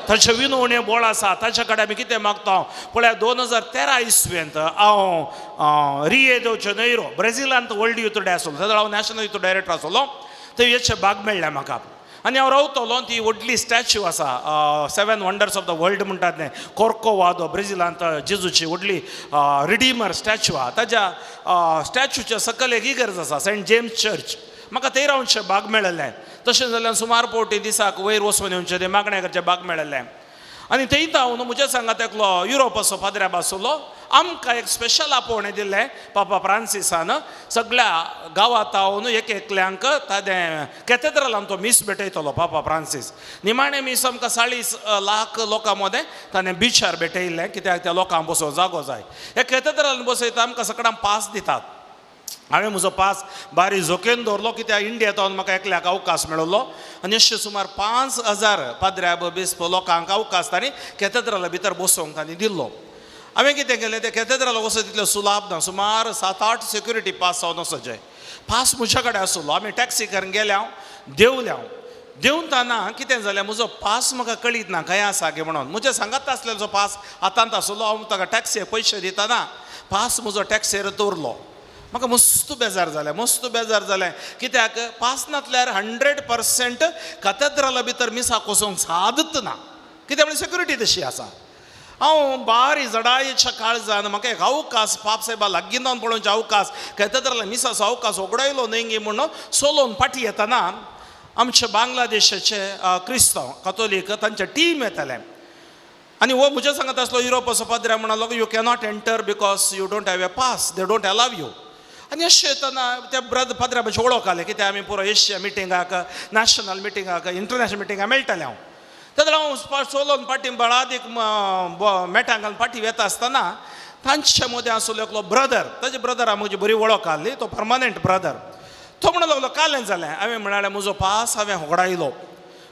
[SPEAKER 2] ताचे विनवणे बोळ आसा, ताचे कडेन आमी कितें मागता. पळय 2013 इसवेंत हांव रिये दो जनेरो ब्राझिलांत वर्ल्ड युथ डे आसलो, थंय हांव नॅशनल युथ डायरेक्टर आसलो. थंय हेचे भाग मेळ्ळे म्हाका आनी हांव रावतलो. ती व्हडली स्टॅच्यू आसा, 7 वंडर्स ऑफ द वर्ल्ड म्हणटात न्ही, कोर्कोवादो ब्राझिलांत जेजूची व्हडली रिडीमर स्टॅच्यू आहा. ताज्या स्टॅच्यूच्या सकयल एक इगर्ज आसा, सेंट जेम्स चर्च. म्हाका थंय रावचे भाग मेळ्ळें. तशें जाल्यार सुमार पावटी दिसाक वयर वचून येवचें तें मागण्या करचें भाग मेळ्ळें. आनी थंय हांव म्हज्या सांगात एकलो युरोपाचो पाद्र्याब आसलो. आमकां एक स्पेशल आपोवणें दिल्लें पापा फ्रांसिसान. सगळ्या गांवांत हांव एकल्यांक तादें कॅथेड्रलान तो मीस भेटयतलो पापा फ्रांसीस. निमाणें मीस आमकां 40 लाख लोकां मदें ताणें बिचार भेटयल्लें, कित्याक त्या लोकांक बसोवंक जागो जाय. हे कॅथेड्रलान बसयता आमकां सगळ्यांक पास दितात. हांवें म्हजो पास बारी झोकेन दवरलो, कित्याक इंडियेंत हांव म्हाका एकल्याक अवकाश मेळिल्लो. आनी अशें सुमार 5000 पाद्र्याब बिस्प लोकांक अवकाश तांणी कॅथेड्रला भितर बसोवंक तांणी दिल्लो. हांवें कितें केलें, ते कॅथेड्रला वचत तितलें सुलाभ ना, सुमार 7-8 सेक्युरिटी पास जावन वचचें. पास म्हज्या कडेन आसलो. आमी टॅक्सी करून गेले, हांव देंवन ताना कितें जालें, म्हजो पास म्हाका कळीत ना खंय आसा गे म्हणून. म्हजें सांगात आसलेलो पास हातांत आसलो. हांव ताका टॅक्सीक पयशे दितना पास म्हजो टॅक्सीर दवरलो. म्हाका मस्त बेजार जालें, कित्याक पास नासल्यार 100% कॅथेड्रला भितर मिसाक वचोंक सादच ना, कित्याक म्हणजे सेक्युरिटी तशी आसा. हांव बारी जडायेच्या काळजान म्हाका एक अवकाश पाप साहेबा लागीं जावन पळोवचें अवकाश, कॅथेड्रला मिसाचो अवकाश उगडायलो न्हय गे म्हणून सोलोवन फाटी येतना आमचे बांगलादेशाचे क्रिस्तांव कातोलीक तांचे टीम येताले. आनी हो म्हज्या सांगत आसलो युरोपाचो पाद्र्या म्हणलो, you cannot enter because you don't have a pass, they don't allow you. आनी अशें येतना त्या पाद्र्याबाचे वळख आलें, कित्याक आमी पुरो एशिया मिटिंगाक, नॅशनल मिटिंगाक, इंटरनॅशनल मिटिंगाक मेळटालें हांव. तेन्ना हांव सोलोवन फाटी बळादीक मेटांगान फाटी वता आसतना तांचे मदें आसलो एकलो ब्रदर. ताजे ब्रदराक म्हजी बरी वळख आसली, तो परमनंट ब्रदर. तो म्हणूंक लागलो कालें जालें. हांवें म्हणालें म्हजो पास हांवें होगडायलो,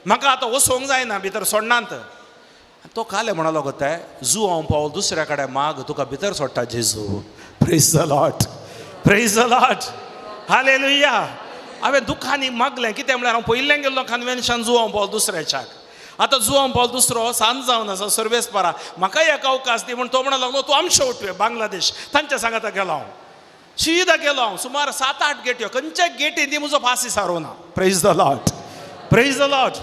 [SPEAKER 2] म्हाका आतां वचोंक जायना भितर सोडनात. तो काले म्हणालो गो जू हांव पावल दुसऱ्या कडेन माग तुका भितर सोडटा जेजू. Praise the Lord, praise the Lord, hallelujah. हांवें दुखांनी मागलें कितें म्हळ्यार हांव पयलें गेल्लो कन्वेन्शन जू हांव पावल दुसऱ्याच्याक. आतां जू हांव पावल दुसरो सांज जावन आसा सर्वेस्परा. म्हाका एक अवकाश दी म्हण तो म्हणून लागलो तूं आमचे वटवे बांगलादेश तांच्या सांगाता गेलो हांव. सीदा गेलो हांव सुमार 7-8 गेट्यो खंयच्या गेटींनी म्हजो पास विसारूना. Praise the Lord, praise the Lord.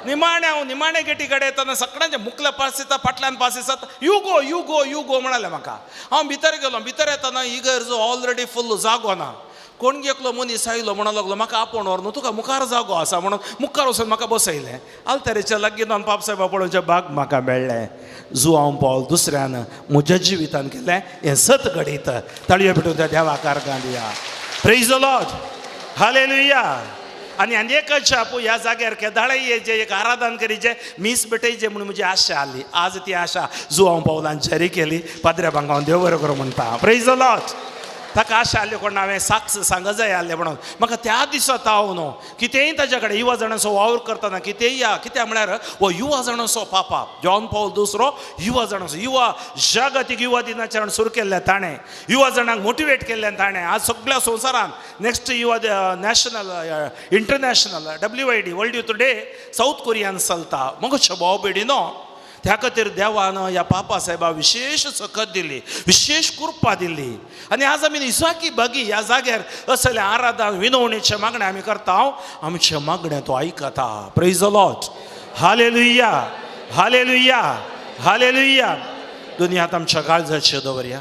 [SPEAKER 2] निमाणे गेटी कडेन येतना सगळ्यांचे मुखले पास येता फाटल्यान पास येतात. You go you go you go म्हणाले म्हाका. हांव भितर गेलो. भितर येतना इगर्ज ऑलरेडी फुल्ल जागो ना. कोण एकलो मनीस आयलो म्हणूंक लागलो म्हाका आपोवन व्हर न्हू तुका मुखार जागो आसा म्हणून मुखार वचून म्हाका बसयलें. आलतरेच्या लागीं जावन पापसाहेबा पळोवचे भाग म्हाका मेळ्ळें. जू हांव पावल दुसऱ्यान म्हज्या जिवितान केलें हें सत घडीत. ताळयो भेटून त्या देवाक कारगां दिया. Praise the Lord, hallelujah. आनी एकच आपूण ह्या जाग्यार केदाळे येजे एक आराधन करीचे मीस भेटयचे म्हणून म्हजी आशा आली. आज ती आशा जू हांव पावलान जारी केली. पाद्र्या भांगावन देव बरें करूं म्हणटा. Praise the Lord. ताका आशा आसली कोण हांवें साक्ष सांग जाय आसलें म्हणून म्हाका त्या दिसांत हांव न्हू कितेंय ताच्या कडेन युवा जाणांचो वावर करतना कितेंय या कित्याक म्हळ्यार हो युवा जाणांचो पापा जॉन पॉल दुसरो युवा जाणांचो युवा जागतीक युवा दिनाचरण सुरू केल्लें ताणें. युवा जाणांक मोटिवेट केल्लें ताणें. आज सगळ्या संवसारान नेक्स्ट युवा national international WYD world youth day south Korean चलता. मगच्या भाव बेडिनो त्या खातीर देवान ह्या पापा साहेबा विशेष सकत दिली, विशेष कृपा दिली. आनी आज आमी इसाकी बागी ह्या जाग्यार असले आराधन विनवणेचे मागणे आमी करता. आमचे मागणे तो आयकता. Praise the Lord, hallelujah, hallelujah, hallelujah. दुनियांत आमच्या काळजाचे दवरया.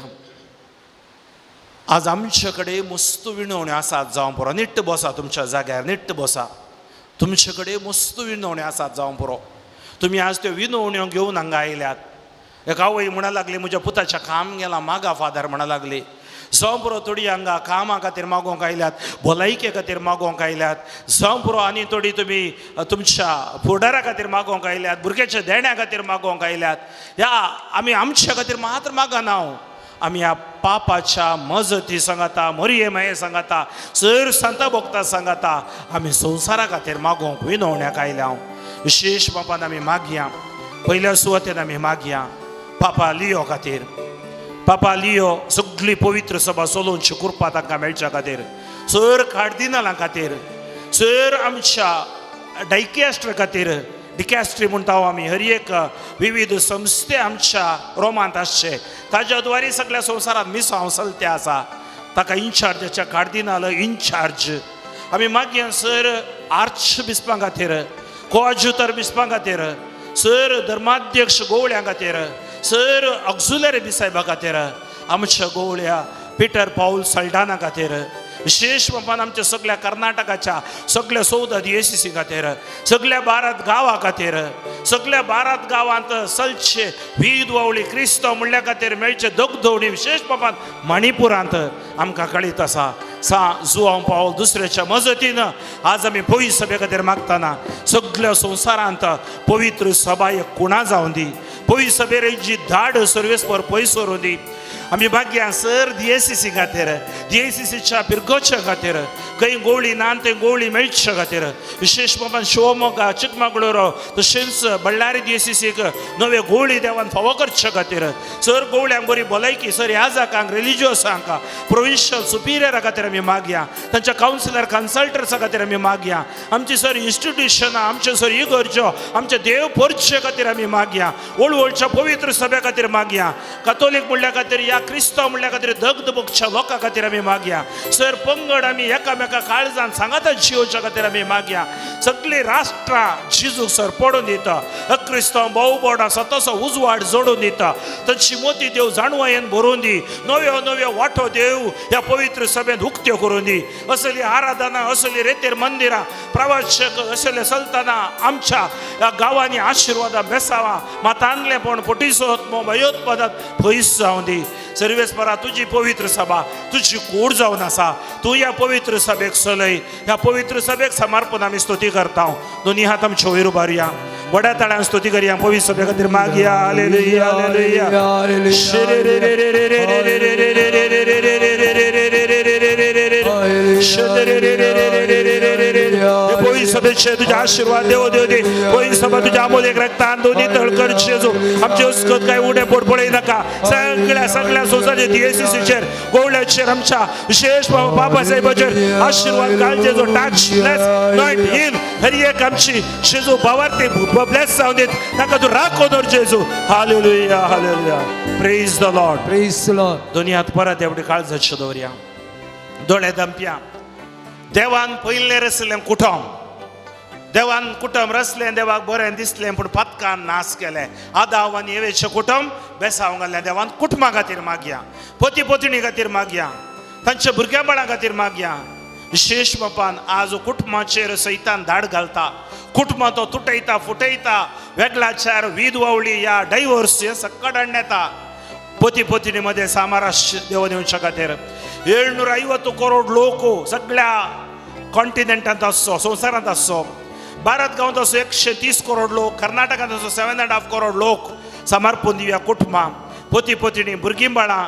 [SPEAKER 2] आज आमचे कडेन मस्त विनवण्यो आसात जावं पुरो. नीट बसा तुमच्या जाग्यार, नीट बसा. तुमचे कडेन मस्त विनवण्यो आसात जावं पुरो. तुम्ही आज त्यो विनवण्यो घेवन हांगा आयल्यात. एक आवय म्हणा लागली म्हज्या पुताच्या काम गेला मागा फादर म्हणा लागली. जावं पुरो थोडी हांगा कामा खातीर मागोवंक आयल्यात, भलायके खातीर मागोवंक आयल्यात. जावं पुरो आनी थोडी तुमी तुमच्या फुडारा खातीर मागोवंक आयल्यात, भुरग्याच्या देण्या खातीर मागोवंक आयल्यात. ह्या आमी आमच्या खातीर मात्र मागना. आमी ह्या पापाच्या मजती सांगता, मरिये माये सांगता, सर सांता भोगता सांगता. आमी संवसारा खातीर मागोवंक विनवण्याक आयल्या. विशेष पापान आमी मागया. पयल्या सुवातेन आमी मागया पापा लियो खातीर. पापा लियो सगळी पवित्र सभा चलोवची कृपा तांकां मेळच्या खातीर. सर कार्दिनालां खातीर, सर आमच्या डायकॅस्ट्र खातीर. डिकॅस्ट्री म्हणटा आमी हर एक विविध संस्थे आमच्या रोमांत आसचे ताच्या द्वारे सगळ्या संवसारांत मिसांव चलते आसा. ताका इन्चार्जाच्या कार्दिनाल इन्चार्ज आमी मागया. सर आर्च बिस्पां खातीर, कोआज्युतर बिस्पां खातीर, सर धर्माध्यक्ष गोवळ्यां खातीर, सर ऑक्झुलरी बिसायबा खातीर, आमच्या गोवळ्या पिटर पाऊल सल्डाना खातीर. विशेष पापान आमच्या सगळ्या कर्नाटकाच्या सगळ्या 14 DCC खातीर, सगळ्या 12 गांवां खातीर, सगळ्या 12 गांवांत चलचे वीद वावळी क्रिस्तांव म्हणल्या खातीर मेळचे दगधवणी. विशेष पापान मणिपुरांत आमकां कळीत आसा. जू हांव पावल दुसऱ्याच्या मजतीन आज आमी पवित्र सभे खातीर मागतना सगळ्या संवसारांत पवित्र सभा एक कुणा जावन दी. पवित्र सभेर जी धाड सर्वेस्पर पयस व्हरूं दी. आमी मागया सर DCC खातीर, DCCच्या पिरगोच्या खातीर, खंय गोवळी ना थंय गोवळी मेळच्या खातीर. विशेष पापान शिवमोगा, चिकमगळूर तशेंच बಳ್ಳारी DCCक नवे गोवळी देवान फावो करचे खातीर. सर गोवळ्यांक बरी भलायकी, सर ह्या जाकांक रिलिजियसांक प्रोविन्शियल सुपिरियरा खातीर आमी मागया. तांच्या कावन्सिलर कन्सल्टर्सा खातीर आमी मागया. आमची सर इन्स्टिट्युशनां, आमचे सर इगर्ज्यो, आमचे देव परचे खातीर आमी मागया. ओळवळच्या पवित्र सभे खातीर मागया. कातोलीक म्हणल्या खातीर, या क्रिस्तांव म्हणल्या खातीर दगदबगच्या लोकां खातीर आमी मागया. सर पंगड आमी एकामेका काळजान सांगाता जिवोवच्या खातीर आमी मागया. सगळी राष्ट्रां जिजू सर पडून दिता. अक्रिस्तांव भाऊ बोर्डा स्वताचो उजवाड जोडून दिता. तांची मोती देव जाणवायेन भरून दी. नव्यो नव्यो वाटो देव ह्या पवित्र सभेंत उक्त्यो करून दी. असली आराधना, असली रेतेर मंदिरां, प्रवाचक असले चलतना आमच्या ह्या गांवांनी आशिर्वादां बेसावा. मातांतलेपण, पटिसोत्म, भयोत्पादक पयस जावं दी. सर्वेस्परा तुजी पवित्र सभा तुजी कूड जावन आसा. तूं ह्या पवित्र सभेक चलय. ह्या पवित्र सभेक समर्पण आमी स्तुती करता. दोनी हात आमचे वयर उबारया. बड्या तळ्यान स्तुती करूया पवित्र सभे खातीर मागया हालेलुया हालेलुया पवित्र सभेचे तुझ्या आशीर्वाद देव देव दे पवित्र सभा तुझ्या अमोलेक रक्तान दोन्ही तळकर शेजो आमचे उसकत काय उडे पोडपोळे नका सगळ्या सोसायटी एसीसीचेर गोवळ्याचेर आमच्या विशेष बाबासाहेबाचेर आशीर्वाद घालचे जो टच ब्लेस नॉट हील हर एक आमची शेजो भावार्थी ब्लेस जाऊन देत नका तू राखो दर जेजू hallelujah hallelujah praise the Lord
[SPEAKER 1] Praise the Lord.
[SPEAKER 2] दोन्ही हात परत एवढी काळजाचे दवरया दोळे दंप्या देवान पयले रचलें कुटुंब देवान कुटुंब रचलें देवाक बरें दिसलें पूण पथकान नाश केलें आदाव आनी एवेचें कुटुंब बेसांव घालें देवान कुटुंबा खातीर मागया पती पत्नी खातीर मागया तांच्या भुरग्यां खातीर मागया विशेष बापान आज कुटुंबाचेर सैतान धाड घालता कुटुंब तो तुटयता फुटयता वेगळाचार वीद वावळी या डायव्हर्स हे सकट हाडण्याता पती पत्नी मध्ये सामरस्य देव दिवच्या खातीर 750 करोड लोक सगळ्या कॉन्टिनेंटांत आसो संवसारांत आसो भारत गांवांत आसो 130 करोड लोक कर्नाटकांत आसो 7.5 करोड लोक समर्पण दिवया कुटुंबां पती पत्नी भुरगीं बाळां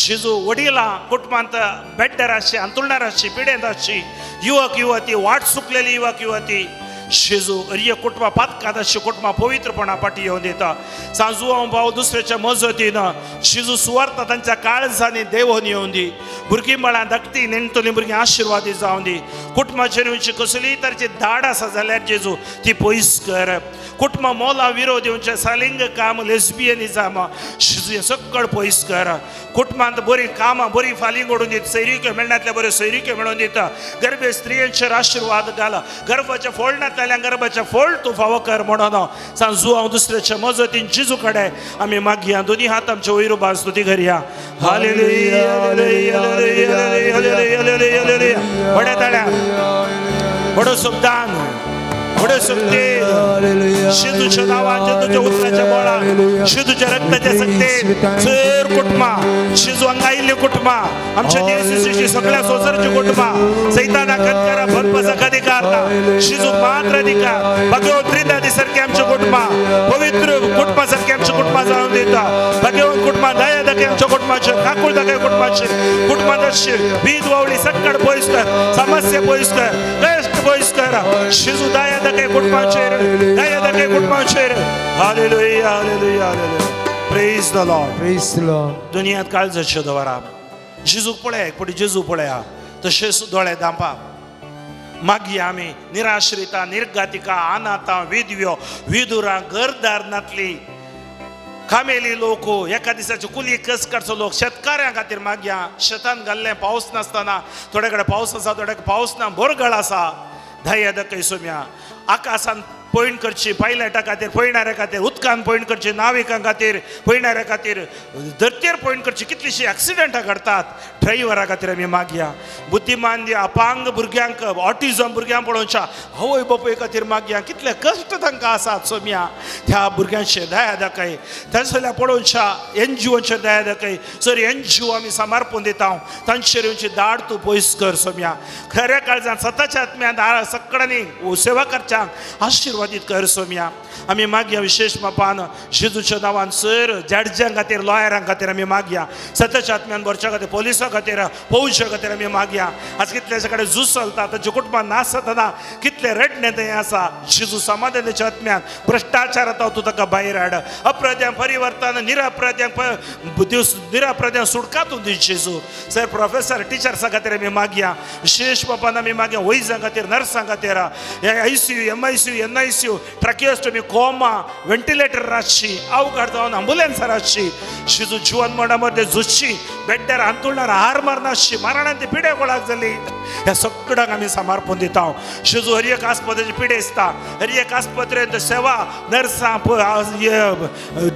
[SPEAKER 2] शिजू वडिलां कुटुंबांत बेड्डार आसची अंतुळणार आसची पिडेंत आसची युवक युवती वाट चुकलेली युवक युवती शिजू अरिय कुटुंबा पातकात अशी कुटुंबा पवित्रपणा पाठी येऊन देता सांजू भाव दुसऱ्याच्या मजतीनं शिजू सुवार्ता तांच्या काळजांनी देवून येऊन दी भुरगीं बाळां धाकटी नेणटलीं भुरगीं आशिर्वादी जावन दी कुटुंबाचेर कसलीय तरेची धाड आसा जाल्यार जेजू ती पयस कर कुटुंबा मोला विरोध येवचे सालिंग काम लेस्बियनिझम शिजू हें सकट पयस कर कुटुंबांत बरी कामां बरी फालीं घडोवन दिता सैरिक्यो मेळनातल्या बऱ्यो सैरिक्यो मेळोवन दिता गर्भे स्त्रियांचेर आशिर्वाद घाल गर्भाच्या फोडण्यातल्या गर्भाच्या फोड तूं फावो कर म्हणून सांजू हांव दुसऱ्याच्या मजतीन जिजू कडेन आमी मागया दोनी हात आमचे वयर उबा स्तुती करया hallelujah hallelujah hallelujah hallelujah hallelujah बड्या ताळ्या बडो सुखदान बडो सुखदेव शिजूच्या नांवान जेजूच्या उतराच्या बोळान शिजूच्या रक्ताच्या सक्तेन चर कुटुंबां शिजू हांगा आयिल्लीं कुटुंबां आमच्या देशची सगळ्या सोसायटीची कुटुंबां सैतानाक करा भरपसाक अधिकार ना शिजूक मात्र अधिकार भगवंत त्रिदादी सारखी आमची कुटुंबां पवित्र कुटुंबा सारखी आमची कुटुंबां जावन दिता भगवंत कुटुंबां दया दाखय आमच्या कुटुंबाचेर काकूळ दाखय कुटुंबाचेर कुटुंबांत बीद वावळी सकट पयस कर समस्या पयस कर कश्ट पयस कर शिजू दया दाखय कुटुंबाचेर दया दाखय कुटुंबाचेर hallelujah hallelujah hallelujah praise the Lord
[SPEAKER 1] Praise the Lord.
[SPEAKER 2] दुनियांत काळजाचे दवरा जेजूक पळय पुढे जेजू पळया तशेंच दोळे दांपा मागया आमी निराश्रिता निर्गातिका अनाथा विधव्यो विधुरां घरदारनातली कामेली लोक एका दिसाची कुली कस काडचो लोक शेतकाऱ्यां खातीर मागया शेतान घाल्लें पावस नासतना थोडे कडेन पावस आसा थोडे पावस ना बोरगळ आसा धैर्य दाखय सोम्या आकाशान पॉइंट करची पायलटा खातीर पळयणाऱ्या खातीर उदकान पॉइंट करची नाविकां खातीर पळयणाऱ्या खातीर धरतेर पॉइंट करची कितलींशीं एक्सिडेंटां घडटात ड्रायव्हरा खातीर आमी मागया बुद्धिमान दिया अपांग भुरग्यांक ऑटिझम भुरग्यांक पळोवच्या आवय बापूय खातीर मागया कितले कश्ट तांकां आसात सोम्या त्या भुरग्यांचेर दया दाखय तांच्या पळोवच्या NGOचेर दया दाखय सर NGO आमी समर्पण दिता तांचेर येवची दाड तूं पयस कर सोम्या खऱ्या काळजान सताच्या आत्म्यान सकडांनी सेवा करच्यांक आशिर्वादीत कर सोम्या आमी मागया विशेष मापान शिजूच्या नांवान सर जड्जां खातीर लॉयरां खातीर आमी मागया सताच्या आत्म्यान भरच्या खातीर पोलिसां खातीर फौजा खातीर आमी मागया आज कितलेशे कडेन झूज चलता ताच्या कुटुंबान नाश जातना कितले रडणे थंय आसा शिजू समाधानाच्या आत्म्यान भ्रष्टाचार जाता तूं ताका भायर हाड अपराध्यांक परिवर्तन निरापराध्यांक सुटका तूं दी शिजू सर प्रोफेसर टिचर्सां खातीर आमी मागया विशेष बापान आमी मागया वैजां खातीर नर्सां खातीर ICU MICU NICU tracheostomy coma ventilator रातची अवघड जावन अँब्युलन्सां रातची शिजू जिवन मरणा मध्ये झुजची बेड्डार अंतुळणार हार मारनाशी मरणांत पिडे गोळाक जाली ह्या सगळ्यांक आमी समर्पण दिता शिजू हर एक आस्पत्रेची पिडे दिसता हर एक आस्पत्रेंत सेवा नर्सां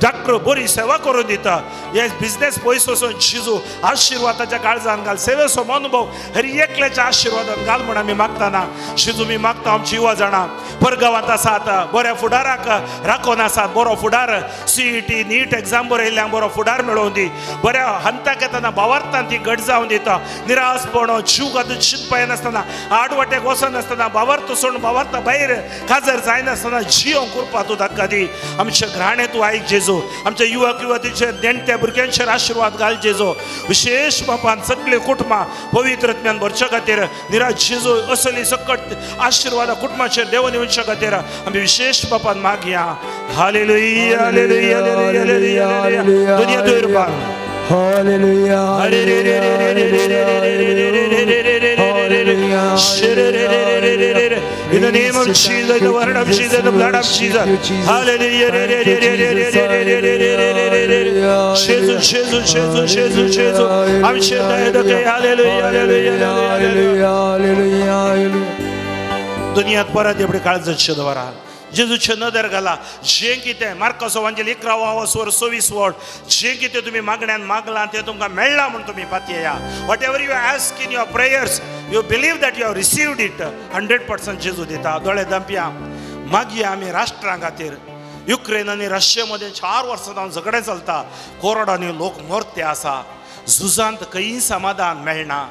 [SPEAKER 2] डॉक्टर बरी सेवा करून दिता हे बिझनेस पयस वचून शिजू आशिर्वादाच्या काळजान घाल सेवेचो अनुभव हर एकल्याच्या आशिर्वादान घाल म्हण आमी मागतना शिजू मी मागता आमची युवा जाणां परगांवांत आसा आसात, बऱ्या फुडाराक राखून आसात, बरो फुडार CET नीट एग्जाम बरयल्ल्यांक बरो फुडार मेळोवन दी, बऱ्या हंताक येतना भावार्थान ती घट जावन दिता, निराशपणो जीव घातून शिकपाय नासतना आडवटेक वचनासतना भावार्थ सोडून भावार्था भायर खाजर जायनासतना जीव करपा तूं ताका दी. आमच्या घराणे तूं आयक जेजू, आमच्या युवक युवतीचे नेणट्या भुरग्यांचेर आशिर्वाद घाल जेजू. विशेष बापान सगळे कुटुंबां पवित्र आत्म्यान भरच्या खातीर निराश जेजू असली सकट आशिर्वाद कुटुंबाचेर देव दिवच्या खातीर आमी विशेष बापान मागया. Hallelujah hallelujah hallelujah hallelujah. दुनिया दवरपा
[SPEAKER 1] Hallelujah, hallelujah,
[SPEAKER 2] in the name of Jesus, the word of Jesus, the blood of Jesus. Hallelujah. Jesus, Jesus, Jesus, Jesus, Jesus. I'm sure that hallelujah, hallelujah, hallelujah. दुनियात परत एवढे काळ जगचे दवरा. जेजूचे नदर घाला. जे कितें मार्कस एवांजेल 11:26 वर्ड जे कितें तुमी मागण्यान मागलां तें तुमकां मेळ्ळां म्हूण तुमी पातयेया. Whatever you ask in your prayers you believe that you have received it. 100% जेजू दिता. दोळे दांपया मागया आमी राष्ट्रां खातीर. युक्रेन आनी रशियामध्ये 4 वर्सां जावन झगडें चलता. कोरोनानी लोक मरते आसा. झुजांत खंयी समाधान मेळना.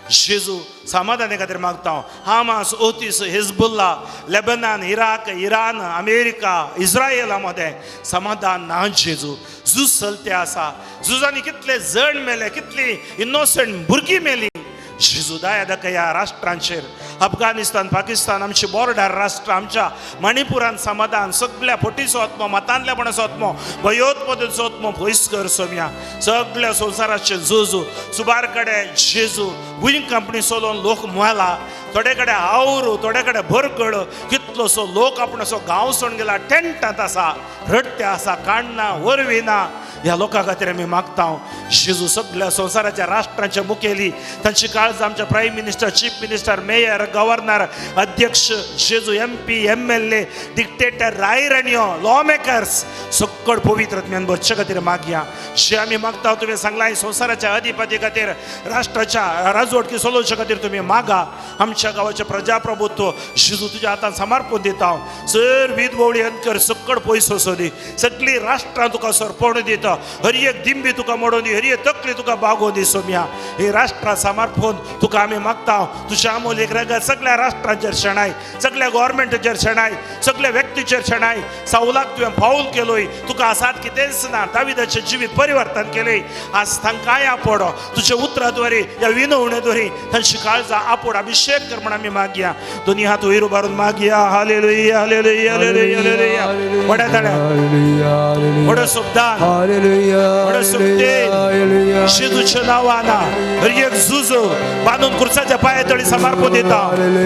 [SPEAKER 2] जेजू समाधाना खातीर मागता. Hamas, Houthis, Hezbollah, Lebanon, Iraq, Iran, America, इस्रायेलामध्ये समाधान ना. जेजू झूज चलते आसा. झुजांनी कितले जण मेले, कितली इनोसंट भुरगीं मेली. जेजू दया दाखय ह्या राष्ट्रांचेर. अफगानिस्तान, पाकिस्तान आमची बॉर्डर राष्ट्र, आमच्या मणिपुरान समाधान. सगळ्या फटीचो आत्मो, मतांतल्यापणाचो आत्मो, भयोत्पादनाचो आत्मो पयस कर सोम्या. सगळ्या संवसाराचे जेजू सुबार कडेन जेजू बुईंग कंपनी चलोवन लोक मेला. थोडे कडेन आवरू, थोडे कडेन भरकड. कितलोसो लोक आपण असो गांव सोडून गेला. टेंटात आसा, रडते आसा, काडना, वरविना. ह्या लोकां खातीर आमी मागता. जेजू सगळ्या संवसाराच्या राष्ट्रांचे मुखेली, तांची काळज आमच्या prime minister, chief minister, mayor, governor, अध्यक्ष, जेजू MP, MLA, डिक्टेटर, रायरणियो, लॉ मेकर्स सकट पवित्र आत्म्यान भरचे खातीर मागया. जे आमी मागता तुवें सांगला संवसाराच्या अधिपती खातीर, राष्ट्राच्या राजवटकी चलोवचे खातीर तुमी मागा. आमच्या गांवाचे प्रजाप्रभुत्व जेजू तुज्या हातान समर्पण दिता. सर विधवळी अंकर सकट पयसो सोदी. सगळी राष्ट्रां तुका सरपण दिता. हर एक दिंबी तुका मोडून दी, हर एक तकली तुका बागोवन दी सोम्या. हे राष्ट्रा समर्पण तुका आमी मागता. तुझ्या अमोलीक रगत सगळ्या राष्ट्रांचेर शेणाय, सगळ्या गव्हर्मेंटाचेर शेणाय, सगळ्या व्यक्तीचेर शेणाय. सावलाक तुवें फावल केलोय, तुका आसात कितेंच ना. दाविदाचें जिवीत परिवर्तन केलें. आज तांकांय आपडो. तुजे उतराद्वारे ह्या विनवणेद्वारे तांची काळजां आपोड. अभिषेक कर म्हण आमी मागया. दोनी हात वयर उबारून मागया. Hallelujah hallelujah hallelujah hallelujah. व्हड्या ताळ्या, व्हडो सोबदान, व्हडो सोबते जेजूच्या नांवान हर एक झूज बांदून खुर्साच्या पांया तळी समर्पण दिता.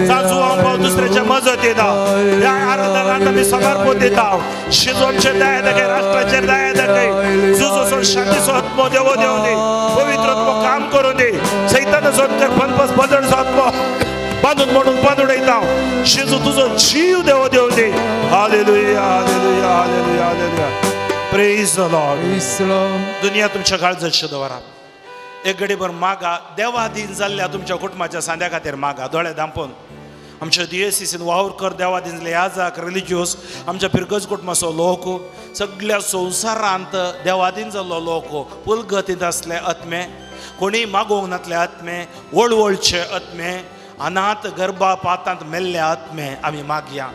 [SPEAKER 2] जांचुवांक भाव दुसऱ्याच्या मजत येता. ह्या आराधनाक आमी समर्पण दिता. जेजू आमचेर दया दाखय, राष्ट्राचेर दया दाखय. झुजोचो शांतीचो आत्मो देवो देवून दी. पवित्र आत्मो काम करून दी. सैतानाचो अंतर फनफस बदळचो आत्मो बांदून मोडून उडयता. जेजू तुजो जीव देवो देवून दी. Hallelujah hallelujah hallelujah hallelujah. Praise the Lord. दुनिया तुमच्या काळजाचे दवरा. एक घडीभर मागा. देवाधीन जाल्ल्या तुमच्या कुटुंबाच्या सांद्या खातीर मागा. दोळे दांपून आमच्या DSCCन वावर कर. देवाधीन याजाक, रिलिजियस, आमच्या पिरगज कुटुंबाचो लोक, सगळ्या संवसारांत देवाधीन जाल्लो लोक, पुलगतींत असले आत्मे, कोणी मागोवंक नातले आत्मे, वळवळचे आत्मे, अनाथ गर्भापातांत मेल्ले आत्मे आमी मागया.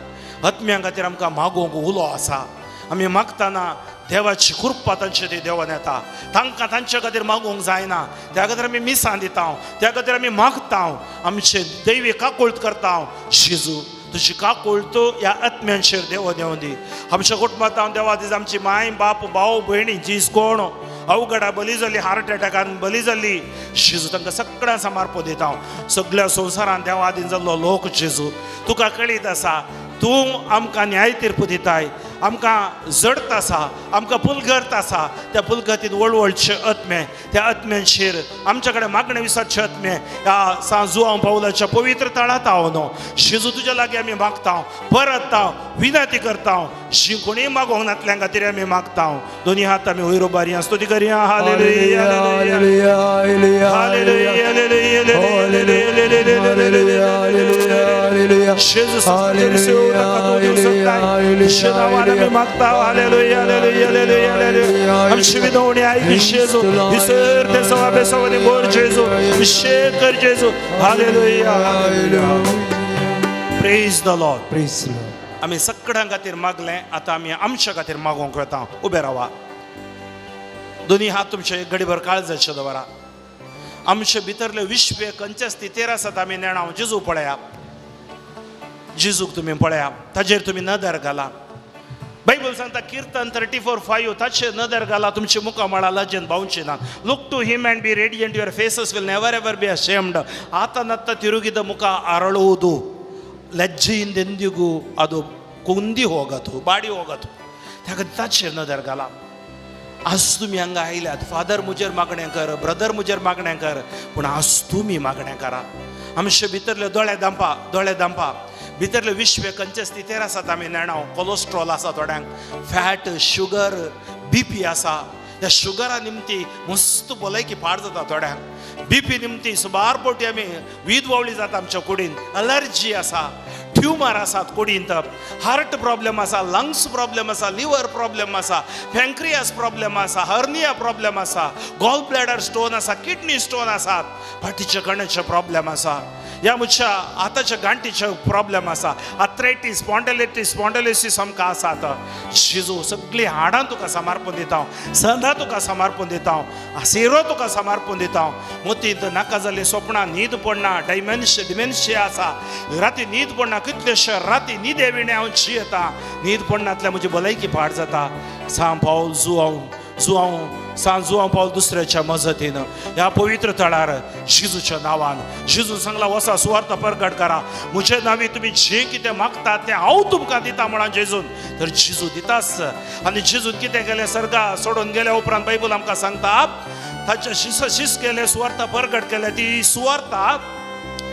[SPEAKER 2] आत्म्यां खातीर आमकां मागोवंक उलो आसा. आमी मागतना देवाची कृपा तांचे ती देवान येता. तांकां तांचे खातीर मागोवंक जायना. त्या खातीर आमी मिसां दिता. त्या खातीर आमी मागता. आमचे दैवी काकूळट करता. जेजू तुजी काकूळट ह्या आत्म्यांचेर देव देवून दी. आमच्या कुटुंबांत हांव देवा दिस आमची माय बाप भाव भयणी जीस कोण अवघडा बली जाल्ली, हार्ट अटॅकान बली जाल्ली, जेजू तांकां सगळ्यांक समर्पण दिता. सगळ्या संवसारान देवाधीन जाल्लो लोक जेजू तुका कळीत आसा. तूं आमकां न्याय तीर्प दिताय. आमकां जडत आसा, आमकां पुलगर्त आसा, त्या पुलगतीत वळवळचे आत्मे, त्या आत्म्यांचेर आमच्या कडेन मागणे विसाचे आत्मे ह्या सांजुआंव पावलाच्या पवित्र तळांत हांव न्हू जेजू तुज्या लागीं आमी मागता, परत विनंती करता, जी कोणी मागोंक नातल्या खातीर आमी मागता. दोनी हात आमी वयर उबारया, स्तुती करया. Hallelujah hallelujah hallelujah hallelujah hallelujah hallelujah. जेजू तुझी सेवा तू देऊ शकता. येशू नावान आमी मागता. Hallelujah hallelujah hallelujah hallelujah. आमची विनवणी ऐक जेजू. इसर ते सवा बेसवानी बोर जेजू. अभिषेक कर जेजू. Hallelujah hallelujah. Praise the Lord.
[SPEAKER 1] Praise the Lord.
[SPEAKER 2] आमी सगळ्यां खातीर मागलें, आतां आमी आमच्या खातीर मागोंक वता. उबे रावा. दोनी हात तुमचे एक घडीभर काळजाचे दवरा. आमचे भितरले विश्वे खंयच्या स्थितीर आसात आमी नेणाव जेजू पळया. जेजूक तुमी पळया, ताजेर तुमी नदर घाला. बायबल सांगता कीर्तन 34:5 ताचेर नदर घाला, तुमची मुखां मळा लज्जन भावची ना. Look to him and be radiant, your faces will never ever be ashamed. ಆತನತ್ತ ತಿರುಗಿದ ಮುಖ ಅರಳುವುದು, ಲಜ್ಜೆಯಿಂದ ಎಂದಿಗೂ ಅದು ಕುಂದಿ ಹೋಗತು, ಬಾಡಿ ಹೋಗತು. त्याखातीर ताचेर नदर घाला. आज तुम्ही हांगा आयल्यात, फादर मुजेर मागणें कर, ब्रदर मुजेर मागणें कर, पूण आज तुमी मागणें करा. आमचे भितरले दोळे दांपा. भितरले विश्वे खंयचे स्थितीर आसात आमी नेणाव. कोलेस्ट्रॉल आसा थोड्यांक, फॅट, शुगर, BP आसा. त्या शुगरा निमती मस्त भलायकी पाड जाता थोड्यांक. BP निमती सुमार पोटी आमी वीद वळी जाता आमच्या कुडीन. अलर्जी आसा, ट्युमर आसात कुडींत, हार्ट प्रॉब्लेम आसा, लंग्स प्रॉब्लेम आसा, लिवर प्रॉब्लेम आसा, पॅन्क्रियास प्रॉब्लेम आसा, हर्निया प्रॉब्लेम आसा, गॉल ब्लॅडर स्टोन आसा, किडनी स्टोन आसात, फाटीच्या कण्याचे प्रॉब्लेम आसा, ह्या म्हज्या हाताच्या गांठीचे प्रॉब्लेम आसा, आर्थरायटीस, स्पॉन्डिलोसिस आमकां आसात. जेजू सगळी हाडां तुका समर्पण दिता, संदां तुका समर्पण दिता, सेरो तुका समर्पण दिता. मोतींत नाका जाल्ली स्वप्नां न्हीद पडना, डिमेन्शिया आसा, राती न्हीद पडना, कितलेशे राती न्हीद येविणे हांव जियेता, न्हीद पडनातल्या म्हजी भलायकी पाड जाता. सांग पावल जुआंव पावल दुसऱ्याच्या मजतीन ह्या पवित्र तळार जेजूच्या नांवान. जेजू सांगला वसा सुवार्थ प्रगट करा. म्हजे नांवी तुमी जे कितें मागतात तें हांव तुमकां दिता म्हणून जेजून. तर जेजू दिताच. आनी जेजून कितें केलें, सर्गा सोडून गेल्या उपरांत बायबल आमकां सांगता ताच्या शिस केले, सुवार्थ प्रगट केले. ती सुवार्थ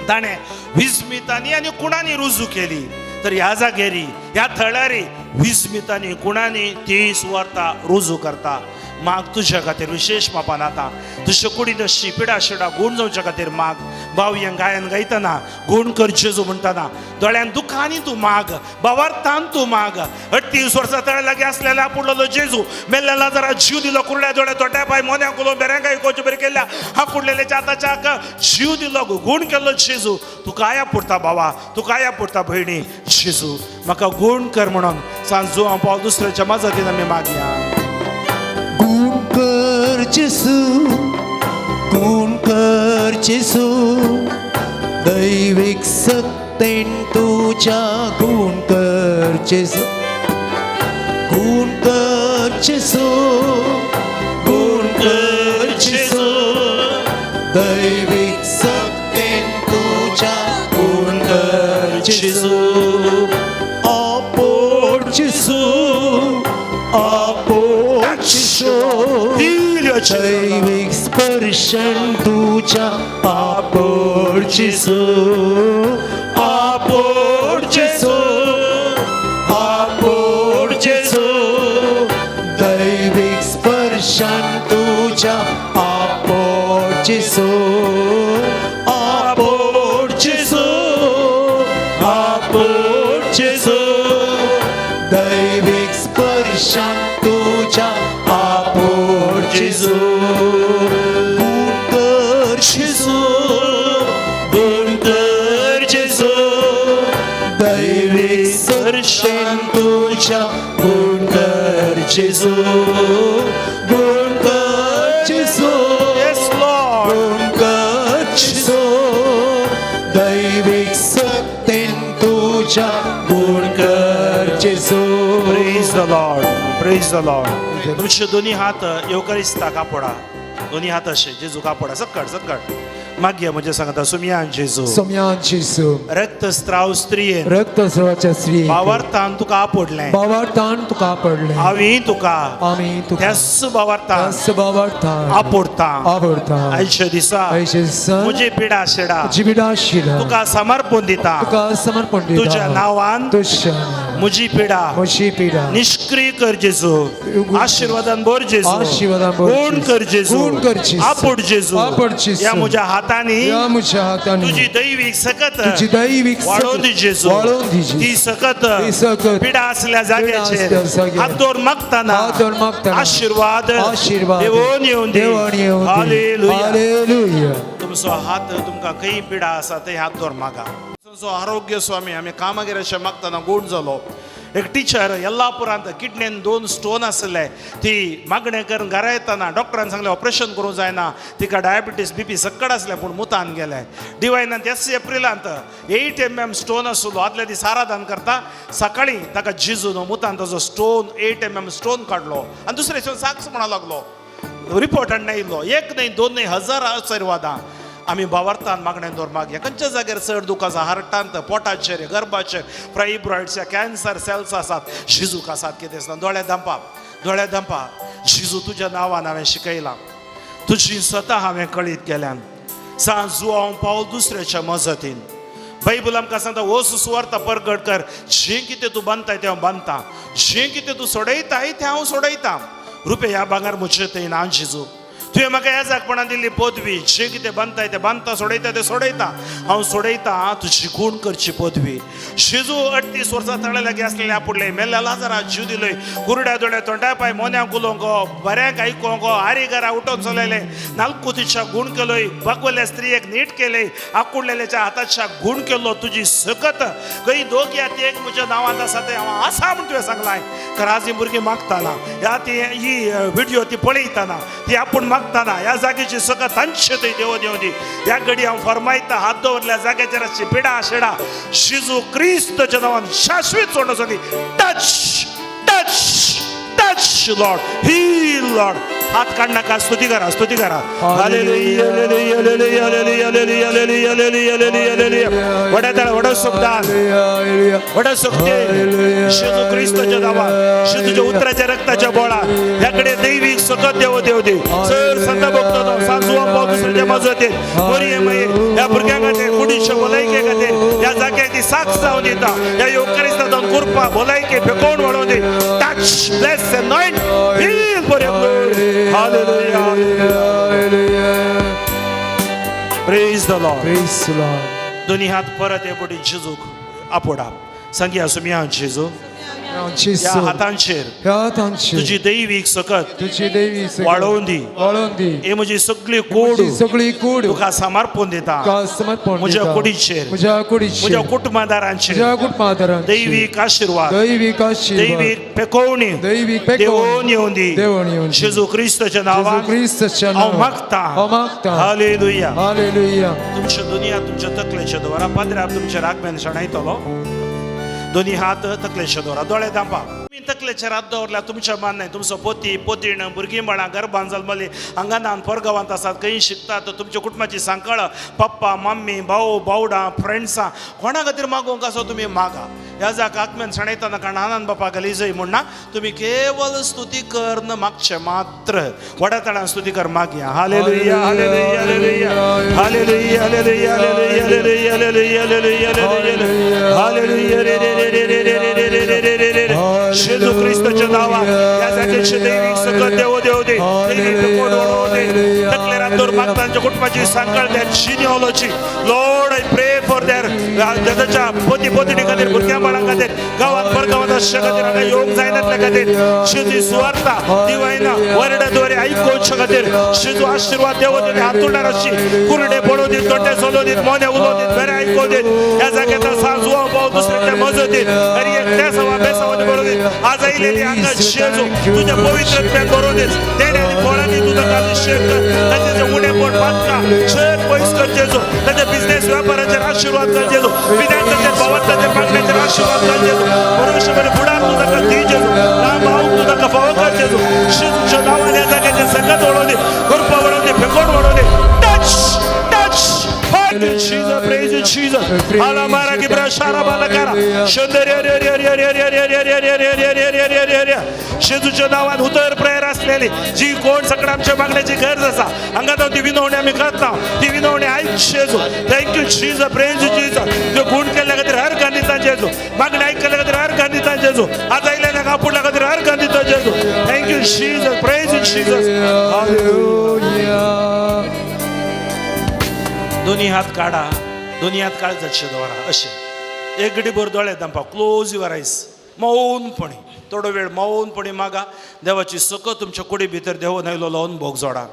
[SPEAKER 2] ताणें विस्मितांनी आनी कुणांनी रुजू केली. तर ह्या जागेरी, ह्या थळारी विस्मितांनी कुणांनी ती सुवार्थ रुजू करता. माग तुझ्या खातीर विशेष मापान आता. तुझ्या कुडीन अशी पिडा शिडा गुण जावच्या खातीर माग. बावयें गायन गायतना गुण कर जेजू म्हणटना दोळ्यान दुखांनी तूं माग, भावार्थान तूं माग. 38 वर्सां तळे लागीं आसलेल्या पुडलेलो जेजू मेल्लेला जरा जीव दिलो. कुर्ल्या दोळे तोट्या पाय मोन्याक उलो बेऱ्यांक ऐकोवचे बरें केल्या. हा कुडलेल्याच्या आताच्या जीव दिलो, गुण केलो जेजू. तुका आया पुरता भावा, तुका आया पुरता भयणी. जेजू म्हाका गुण कर म्हणून सांजू हांव पावल दुसऱ्याच्या मजतीन आमी मागया.
[SPEAKER 1] गुण कर जेजू, दैविक सत्तेन तुझ्या गुण कर जेजू, गुण कर जेजू, गुण कर जेजू, दैविक सत्तेन तुझ्या गुण कर जेजू. आपोड जेजू, आपोड जेजू, दैविक स्पर्शन तुझ्या आपोड जेजू, आपोड जेजू, आपोड जेजू, दैविक स्पर्शन तुझ्या आपोड जेजू, आपोड जेजू, आपोड जेजू, दैविक स्पर्शन तुझ्या आपोड जेजू. गुण कर जेजू, गुण कर जेजू, दैविक स्पर्शन तुझ्या गुण कर जेजू, गुण कर जेजू,
[SPEAKER 2] Yes, Lord.
[SPEAKER 1] गुण कर जेजू, दैविक सत्तेन तुझ्या गुण कर जेजू.
[SPEAKER 2] Praise the Lord. Praise the Lord. तुमचे दोन्ही हात येवकारिस्ताक कापडा. दोन्ही हात असे जेजू कापडा. सकट मागया म्हणजे सांगता सुमियान जेजू
[SPEAKER 1] सोम्यान जेजू
[SPEAKER 2] रक्तस्त्राव स्त्रियेन
[SPEAKER 1] रक्तस्रावाच्या स्त्री
[SPEAKER 2] बावार्थान तुका आपडलें
[SPEAKER 1] बावार्थान तुका पडले
[SPEAKER 2] हांवें तुका
[SPEAKER 1] आम्ही तुका
[SPEAKER 2] त्याच बावार्थान
[SPEAKER 1] बावार्थान
[SPEAKER 2] आपडता
[SPEAKER 1] आवडता
[SPEAKER 2] आयच्या दिसा म्हजी पिडा शिडा
[SPEAKER 1] जिबिडा शिडा
[SPEAKER 2] तुका समर्पण दिता
[SPEAKER 1] तुका समर्पण दिता
[SPEAKER 2] तुझ्या नावान
[SPEAKER 1] तुझ्या
[SPEAKER 2] म्हजी पिडा
[SPEAKER 1] म्हशी पिडा
[SPEAKER 2] निष्क्रिय कर जेजू आशीर्वादान भर जेजू
[SPEAKER 1] आशीर्वादान भर
[SPEAKER 2] गुण कर जेजू
[SPEAKER 1] गुण कर जेजू
[SPEAKER 2] आपड जेजू
[SPEAKER 1] आपड जेजू
[SPEAKER 2] या म्हज्या हातांनी
[SPEAKER 1] या म्हज्या हातांनी
[SPEAKER 2] तुझी दैवीक सकत
[SPEAKER 1] तुझी दैवीक
[SPEAKER 2] वाळोवन दी जेजू
[SPEAKER 1] वाळोवन दी जेजू
[SPEAKER 2] ती सकत
[SPEAKER 1] ती सकत
[SPEAKER 2] पिडा असल्या जाग्याचेर
[SPEAKER 1] असल्या जाग्यार
[SPEAKER 2] हात दोर मागताना
[SPEAKER 1] हात दोर मागताना
[SPEAKER 2] आशीर्वाद देवून येऊन दी
[SPEAKER 1] देवून येऊन दी
[SPEAKER 2] हालेलुया
[SPEAKER 1] हालेलुया
[SPEAKER 2] तुमचो हात तुमकां खंय पिडा आसा ते हात दोर मागा तुमचो आरोग्य स्वामी आमी कामागेर अशें मागताना गोड जालो एक टीचर येल्लापुरांत किडनीन 2 स्टोन आसले ती मागणें करून घरा येताना डॉक्टरान सांगलें ऑपरेशन करूं जायना तिका डायबिटीस BP सक्कड आसलें पूण मुतान गेले डिवायनान 10 एप्रिलांत 8 mm स्टोन आसलो आदल्या दीस आराधन करता सकाळीं ताका जिजून मुतान ताजो स्टोन 8 mm स्टोन काडलो आनी दुसरे दिसा साक्ष म्हणूंक लागलो रिपोर्ट हाडून येयल्लो 1 न्हय 2 न्हय हजार आशीर्वादां आमी बावार्थान मागणें दवर मागया खंयच्या जाग्यार चड दुख आसा हार्टांत पोटाचेर गर्भाचेर फायब्रॉइड्स कॅन्सर सेल्स आसात शिजूक आसात कितें आसता दोळे दंपा शिजू तुज्या नांवान हांवें शिकयलां तुजी स्वता हांवें कळीत केल्यान सांज जुआंव पावल दुसऱ्याच्या मजतीन बायबल आमकां सांगता हो सुवार्ता परगट कर जें कितें तूं बांदताय तें हांव बांदतां जें कितें तूं सोडयताय तें हांव सोडयतां रुपे ह्या भांगार म्हजे थंय ना शिजू तुवें म्हाका येजाकपणान दिल्ली पदवी जें कितें बांदताय तें बांदता सोडयता तें सोडयता हांव सोडयता तुजी खूण करची पदवी शिजू 38 वर्सां ताळे लागीं आसलेले आपडले मेल्ल्या लाजाराक जीव दिलोय कुरड्या दोळे तोंडा पाय मोन्यांक उलोवंक बऱ्यांक आयकोंक आरी घरा उठोवन चलयले नाल्कुतीच्या गुण केलोय बकवल्या स्त्रियेक नीट केले आकुडलेल्याच्या हाताच्या गुण केलो तुजी सकत खंय दोग या ती एक म्हज्या नांवांत आसा तें हांव आसा म्हण तुवें सांगलाय तर आज ही भुरगीं मागताना ह्या ती ही व्हिडिओ ती पळयताना ती आपूण मागताना ह्या जागेची सकत तांचे थंय देव देव दी ह्या घडी हांव फरमायता हात दवरल्या जाग्याचेर अशी पिडा शेडा शिजू क्रिस्तच्या नांवान शाश्वत सोडण्यासाठी touch touch touch Lord heal Lord हात काढ नाका स्तुती करा hallelujah hallelujah hallelujah hallelujah hallelujah hallelujah hallelujah वडा सुखदान वडा सुखते शिजू क्रिस्तच्या नांवान शिजूच्या उतराच्या रक्ताच्या बोळा ह्याकडे दैविक सकत देव देव दे सर संत भक्त सांजुआ पाव दुसऱ्याच्या मजतीन बरी माये ह्या भुरग्यां खातीर कुडीच्या भलायके खातीर ह्या जाग्याक ती साथ जावन दिता ह्या योगकरिस्ता जावन कुरपा भलायके फेकोवन वळोवन दे touch bless anoint heal for your glory hallelujah praise the Lord दोन्ही हात परत हे पटी जेजूक आपोडा सांगया सुमिया जेजू ह्या हातांचेर तुझी दैवीक सकत वाळोवन दी हे म्हजी सगळी कूड तुका समर्पण दिता म्हज्या कुडीचेर म्हज्या कुटुंबादारांचेर दैवीक आशीर्वाद दैवीक पेकोवणी देवून येवन दी जेजू क्रिस्तच्या नांवान हांव मागतां हालेलुया तुमच्या दुनिया तुमच्या तकलेच्या दवरा पाद्र्यार तुमच्या राखब्यान शणायतलो दोन्ही हात तकलेच्या दवरा दोळे दांपा तुम्ही तकलेच्या हात दवरल्यार तुमच्या मान नाही तुमचो पोती पोतीण भुरगीं बाळां गर्भान जल्मली आंगणान परगांवांत आसात खंय शिकतात तुमच्या कुटुंबाची सांकळ पप्पा मम्मी भाऊ बावडां फ्रेंड्सां कोणा खातीर मागोवंक आसो तुमी मागा ह्या जाका आत्म्यान शणयतना कारण आनंद बापा घाली जय म्हण ना तुम्ही केवळ स्तुती कर न मागचे मात्र वड्या तळान स्तुती कर मागया hallelujah hallelujah hallelujah hallelujah hallelujah hallelujah hallelujah hallelujah शिजू क्रिस्तच्या नांवान ह्या जागेचे दैवीक सकत देव देव दे तकलेरांतोर मागतांच्या कुटुंबाची सांकळ द्या जिनिओलॉजी लॉर्ड आय प्रे फॉर देअर जगाच्या पोती पोतणी खातीर भुरग्यां बाळां खातीर गांवांत परगांवांत अशे खातीर हांगा येवंक जायनातल्या खातीर शिजू सुवार्ता दिवायना वरडा दोरे आयकोवचे खातीर शिजू आशीर्वाद देव दे हातुंडार अशी कुरडे पडोव दीत तोंडे चलोव दीत मोने उलोव दीत बरें आयकोव दीत ह्या जाग्याचो सांजुआ पाव दुसऱ्याच्या मजतीन आनी एक त्या सवा बेसवानी बरोव दीत आज आयिल्लेली हांगा शिजू तुज्या पवित्रत्म्यान बरोव दीत तेण्यानी फळांनी तुका अभिषेक कर ताचे जे उणे पोट बांदता शेत पयस कर जेजू ताचे बिझनेस व्यापाराचेर आशीर्वाद कर जेजू फिनान्साचेर भवनाचेर मागण्याचेर आशीर्वाद कर जेजू भविष्यभर फुडार तूं ताका दी जेजू लांब हांव तूं ताका फावो कर जेजू शिजूच्या नांवान ह्या जाग्याचेर सकत वळोव दी कुरपा वळोव दी फेकोड वळोव दी touch touch Thank you, Jesus. Praise you, Jesus. Alamara ki brashara balakara. शेजूच्या नावात उतर प्रेयर असलेली जी कोण सगळं आमच्या मागण्याची गरज असा अंगात ती विनवणी आम्ही करत ना ती विनवणी ऐक शेजू. Thank you Jesus. Praise Jesus. जो गुण केल्या खातीर हर कांदिता जेजू. मागणी ऐकल्या खातीर हर कांदिता जेजू. आज आयल्या कापूडल्या खातीर हर कांदिता जेजू. Thank you Jesus. Praise Jesus. दोन्ही हात काढा. दोन्ही हात काळजाचे दवरा असे एक गडी भर दोळे दांपा. क्लोज युअर आयज. मौनपणी थोडो वेळ मौनपणी मागा. देवाची सकत तुमच्या कुडी भितर देव नायलो लावून भोग जोडा.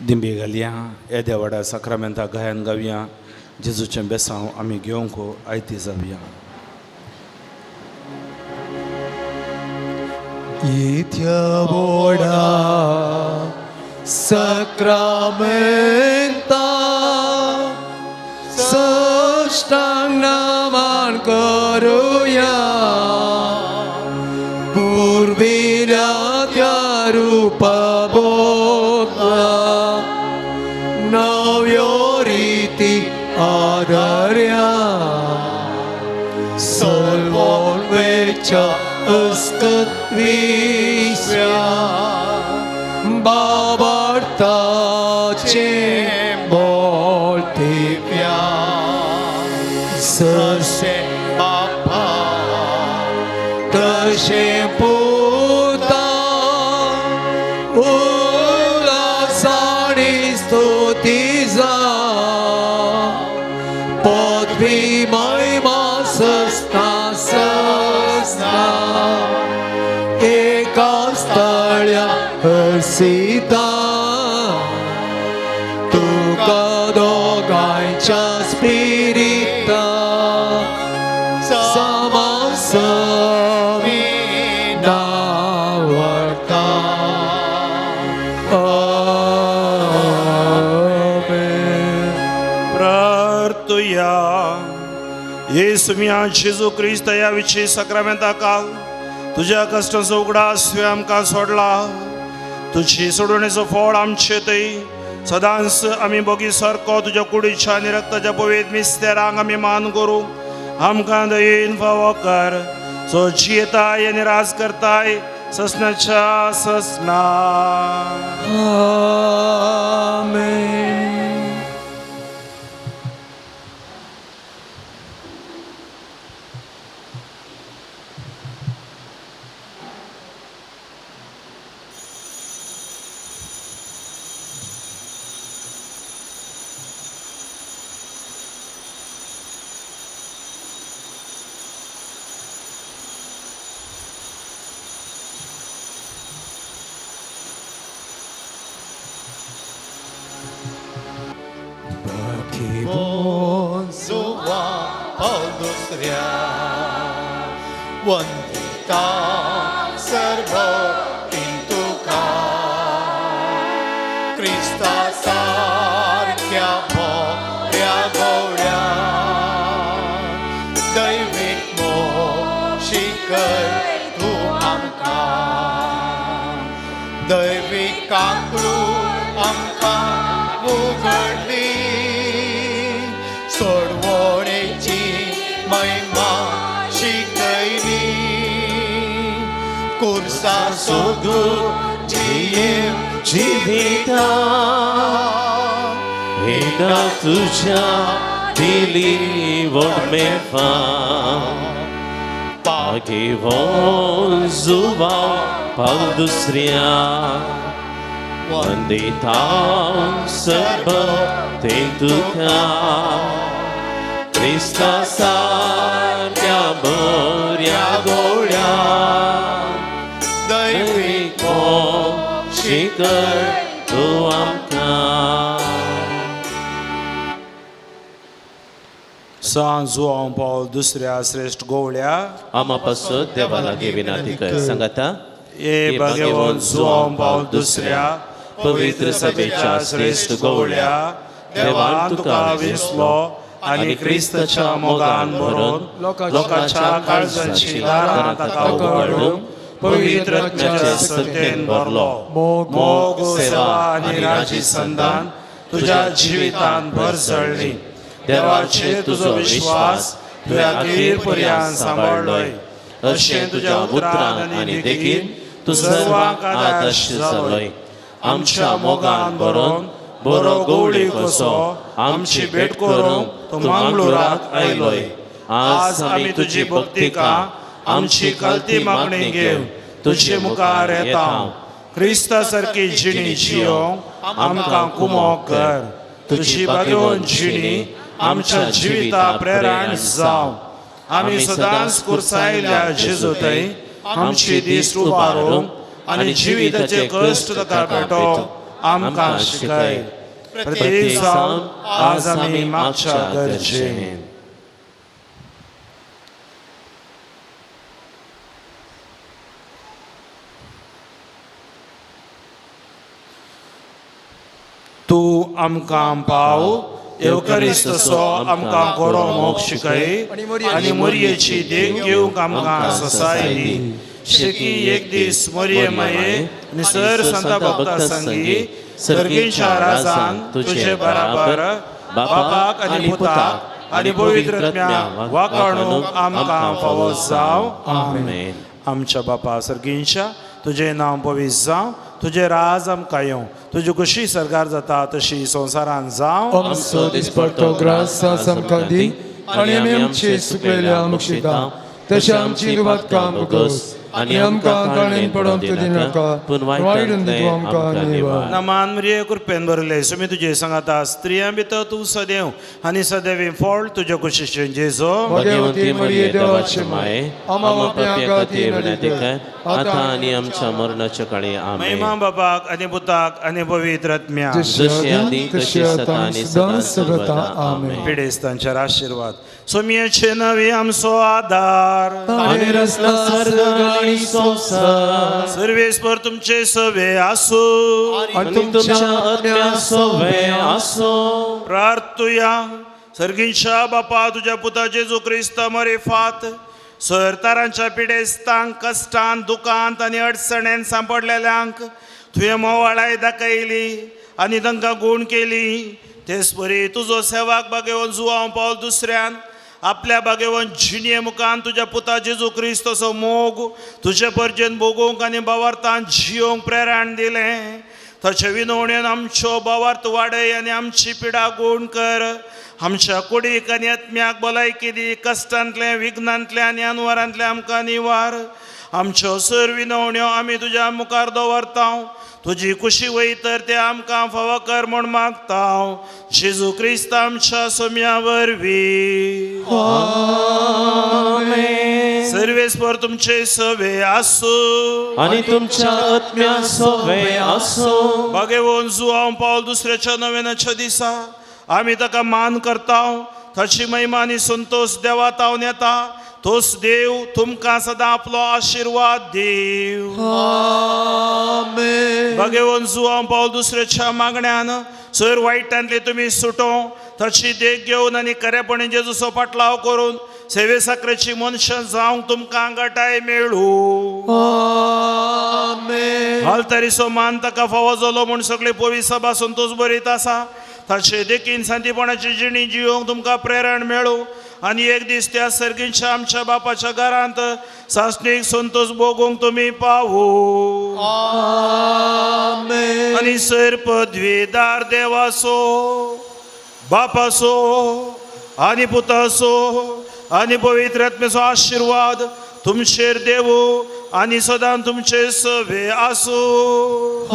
[SPEAKER 2] दिंबी घालया. हे देवाड्या साक्रामेंता गायन गावया. जेजूचें बेसांव आमी घेवंक आयती जावया.
[SPEAKER 1] येत्या बोडा साक्रामेंता साष्टांग नमन करूया. पूर्वील्या त्या रूपबोधला नव्यो रीती आदर्या. सर्वोन वेच्या अस्कत विस्या बाबार्ताचे बोलतेव्या. ससे बापा तशे पुता उल्हासाने स्तुती जा. पदवी महिमा सस्ता सस्ता एका स्थळ्या हसिता. तुका दोगांच्या स्पिरिता समासमी नावता.
[SPEAKER 2] प्रार्थया. येसु मिया जेजू क्रिस्त या विषयी साक्रामेंता काल तुझ्या कष्टाचो उगडास तुवें आमकां सोडला. तुजी सोडवणेचो फळ आमचे थंय सदांच आमी बोगी सारको तुज्या कुडीच्या आनी रक्ताच्या पवित्र मिस्तेरांक आमी मान करूं. आमकां दयेन फावो कर. सो जियेताय आनी राज करताय ससनाच्या ससना.
[SPEAKER 1] आमेन.
[SPEAKER 3] Bonzuwa Pauldustrya Wandita Sarva Pintuka Krista Sarkya Bhorya Gaurya Daivik Moshikar Tu Amka Daivik Kakru Amka Ugadli सोडवणेची महिमा शिकयली कुर्सा सोदू जियेव जिविता
[SPEAKER 4] हेना तुझ्या दिली वडमेफा पागे वंजुवा पाल दुसऱ्या वंदिता सर्व ते तुका Krista sarkya बऱ्या गोळ्या
[SPEAKER 3] दैविक
[SPEAKER 4] शिकर तूं आमकां.
[SPEAKER 2] सांग जुआंव पावल दुसऱ्या श्रेष्ठ गोवळ्या
[SPEAKER 4] आम्हा पासत देवा लागीं विनंती कर. सांगाता
[SPEAKER 2] ये भगवंत जुआंव पावल दुसऱ्या
[SPEAKER 4] पवित्र सभेच्या श्रेष्ठ गोवळ्या देवान तुका विसलो
[SPEAKER 2] आणि क्रिस्ताच्या मोगान भरून लोकांच्या काळजाची दारां ताका उगडून पवित्र आत्म्याच्या सत्तेन भरलो. मोग सेवा आणि राजी संदान तुझ्या जिवितान भर चडली. देवाचेर तुजो विश्वास तुवें अखेर पर्यंत सांबाळलोय. अशें तुज्या उतरान आनी देखीन तूं सर्वांक आदर्श जालोय. आमच्या मोगान भरून बरो गवळी कसो आमची भेट करूंक तूं मंगळुराक आयलोय. आज आमी तुजी भक्तिका आमची कल्ती मागणी घेवन तुजे मुखार येता. क्रिस्ता सारकी जिणी जियोंक आमकां कुमोग कर. तुजी भगवंत जिणी आमच्या जिविता प्रेरण जावं. आमी सदांच कुर्सायल्या जेजू थंय आमची दीस उबारूंक आनी जिविताचे कश्ट ताका पेटोवंक आमकां शिकय. प्रत्येक जावन आज आमी मागच्या गरजेन. तूं आमकां पाव एवकरिस्तसो आमकां गरो मोग शिकय आनी मोरयेची देख घेवंक आमकां ससाय दी. शेकी एक दीस मोरये माये आनी सर संत भक्ता संगी सर्गीच्या राजान तुजे बराबर बापाक आनी पुताक आनी पवित्र आत्म्याक वाखाणूंक आमकां फावो जावं. आमेन. आमच्या बापा सर्गींच्या तुजें नांव पवित्र जावं. तुजें राज आमकां येवं. तुजी कशी सरकार जाता तशी संवसारान जावं.
[SPEAKER 1] आमचो दिसपट्टो ग्रास आज आमकां दी आनी आमी आमची चुकलेल्या मुक्षिता तशी आमची दुबातकां मुगोस आनी आमकां काळेन पडोवंक तूं दिनाका पूण वायटून तूं आमकां निवार.
[SPEAKER 2] नमान मरिये कृपेन भरले सुमी तुजे सांगाता स्त्रियां भितर तूं सदैव आनी सदैवी फळ तुजे कुशीचें जेजो.
[SPEAKER 1] भगवती मरिये देवाची माये आम्हा पापियां खातीर विनंती कर
[SPEAKER 4] आता आनी आमच्या मरणाच्या काळी आमेन.
[SPEAKER 2] महिमा बापाक आनी पुताक आनी पवित्र आत्म्याक
[SPEAKER 4] जशी आदी तशी सदा आनी सदां सर्वदा आमेन.
[SPEAKER 2] पिडेस्तांचेर आशीर्वाद. सोमयेचे नवी आमचो आदार
[SPEAKER 1] आनी रस्ता
[SPEAKER 4] स्वर्ग आनी संसार
[SPEAKER 2] सर्वेस्पर तुमचे सवे आसू
[SPEAKER 1] आनी
[SPEAKER 4] तुमच्या आत्म्या सवे आसो.
[SPEAKER 2] प्रार्थुया. सर्गींच्या बापा तुझ्या पुता जेजू क्रिस्ता मरेफात सरतारांच्या पिडेस्तांक कश्टांत दुखांत आनी अडचणेन सांपडलेल्यांक तुवें मोवाळाय दाखयली आनी तांकां गूण केली. तेच परी तुजो सेवाक भाग्यवन जुआंव पावल दुसऱ्यान आपल्या भाग्यवन जिणे मुखान तुज्या पुता जेजू क्रिस्तोचो मोग तुजे पर्यंत भोगूंक आनी भावार्थान जियोंक प्रेरण दिलें. तशें विनवणेन आमच्यो भावार्थ वाडय आनी आमची पिडा गूण कर. आमच्या कुडीक आनी आत्म्याक भलायकी दी. कश्टांतले विघ्नांतले आनी अनवरांतले आमकां निवार. आमच्यो सर विनवण्यो आमी तुज्या मुखार दवरता. तुजी खुशी वयतर ते आमकां फावो कर म्हूण मागता. जेजू क्रिस्त आमच्या सोम्या वरवीं. सर्वेस्पर तुमचे सवे आसू
[SPEAKER 4] आनी तुमच्या आत्म्या सवे आसो.
[SPEAKER 2] भाग्यवन जुआंव पावल दुसऱ्याच्या नव्यानाच्या दिसा आमी ताका मान करता. ताची महिमा आनी संतोष देवा तावन येता. तोच देव तुमकां सदां आपलो आशिर्वाद दीव. भाग्यवन जुआंव पावल दुसऱ्याच्या मागण्यान सर वायटांतले तुमी सुटो. ताची देख घेवन आनी खरेपणी जेजूचो पाटलाव करून सेवे साकरेची मनशां जावंक तुमकां घटाय मेळूं. हालतरीचो मान ताका फावो जालो म्हूण सगळी पवित्र सभा संतोष बरीत आसा. ताचे देखीन शांतीपणाची जिणी जियोंक तुमकां प्रेरण मेळूं आनी एक दीस त्या सर्गींच्या आमच्या बापाच्या घरांत सासणीक संतोष भोगूंक तुमी पावूं. आनी सर पदवीदार देवाचो बापाचो आनी पुताचो आनी पवित्र आत्म्याचो आशिर्वाद तुमचेर देवो आनी सदां तुमचे सवे आसूं.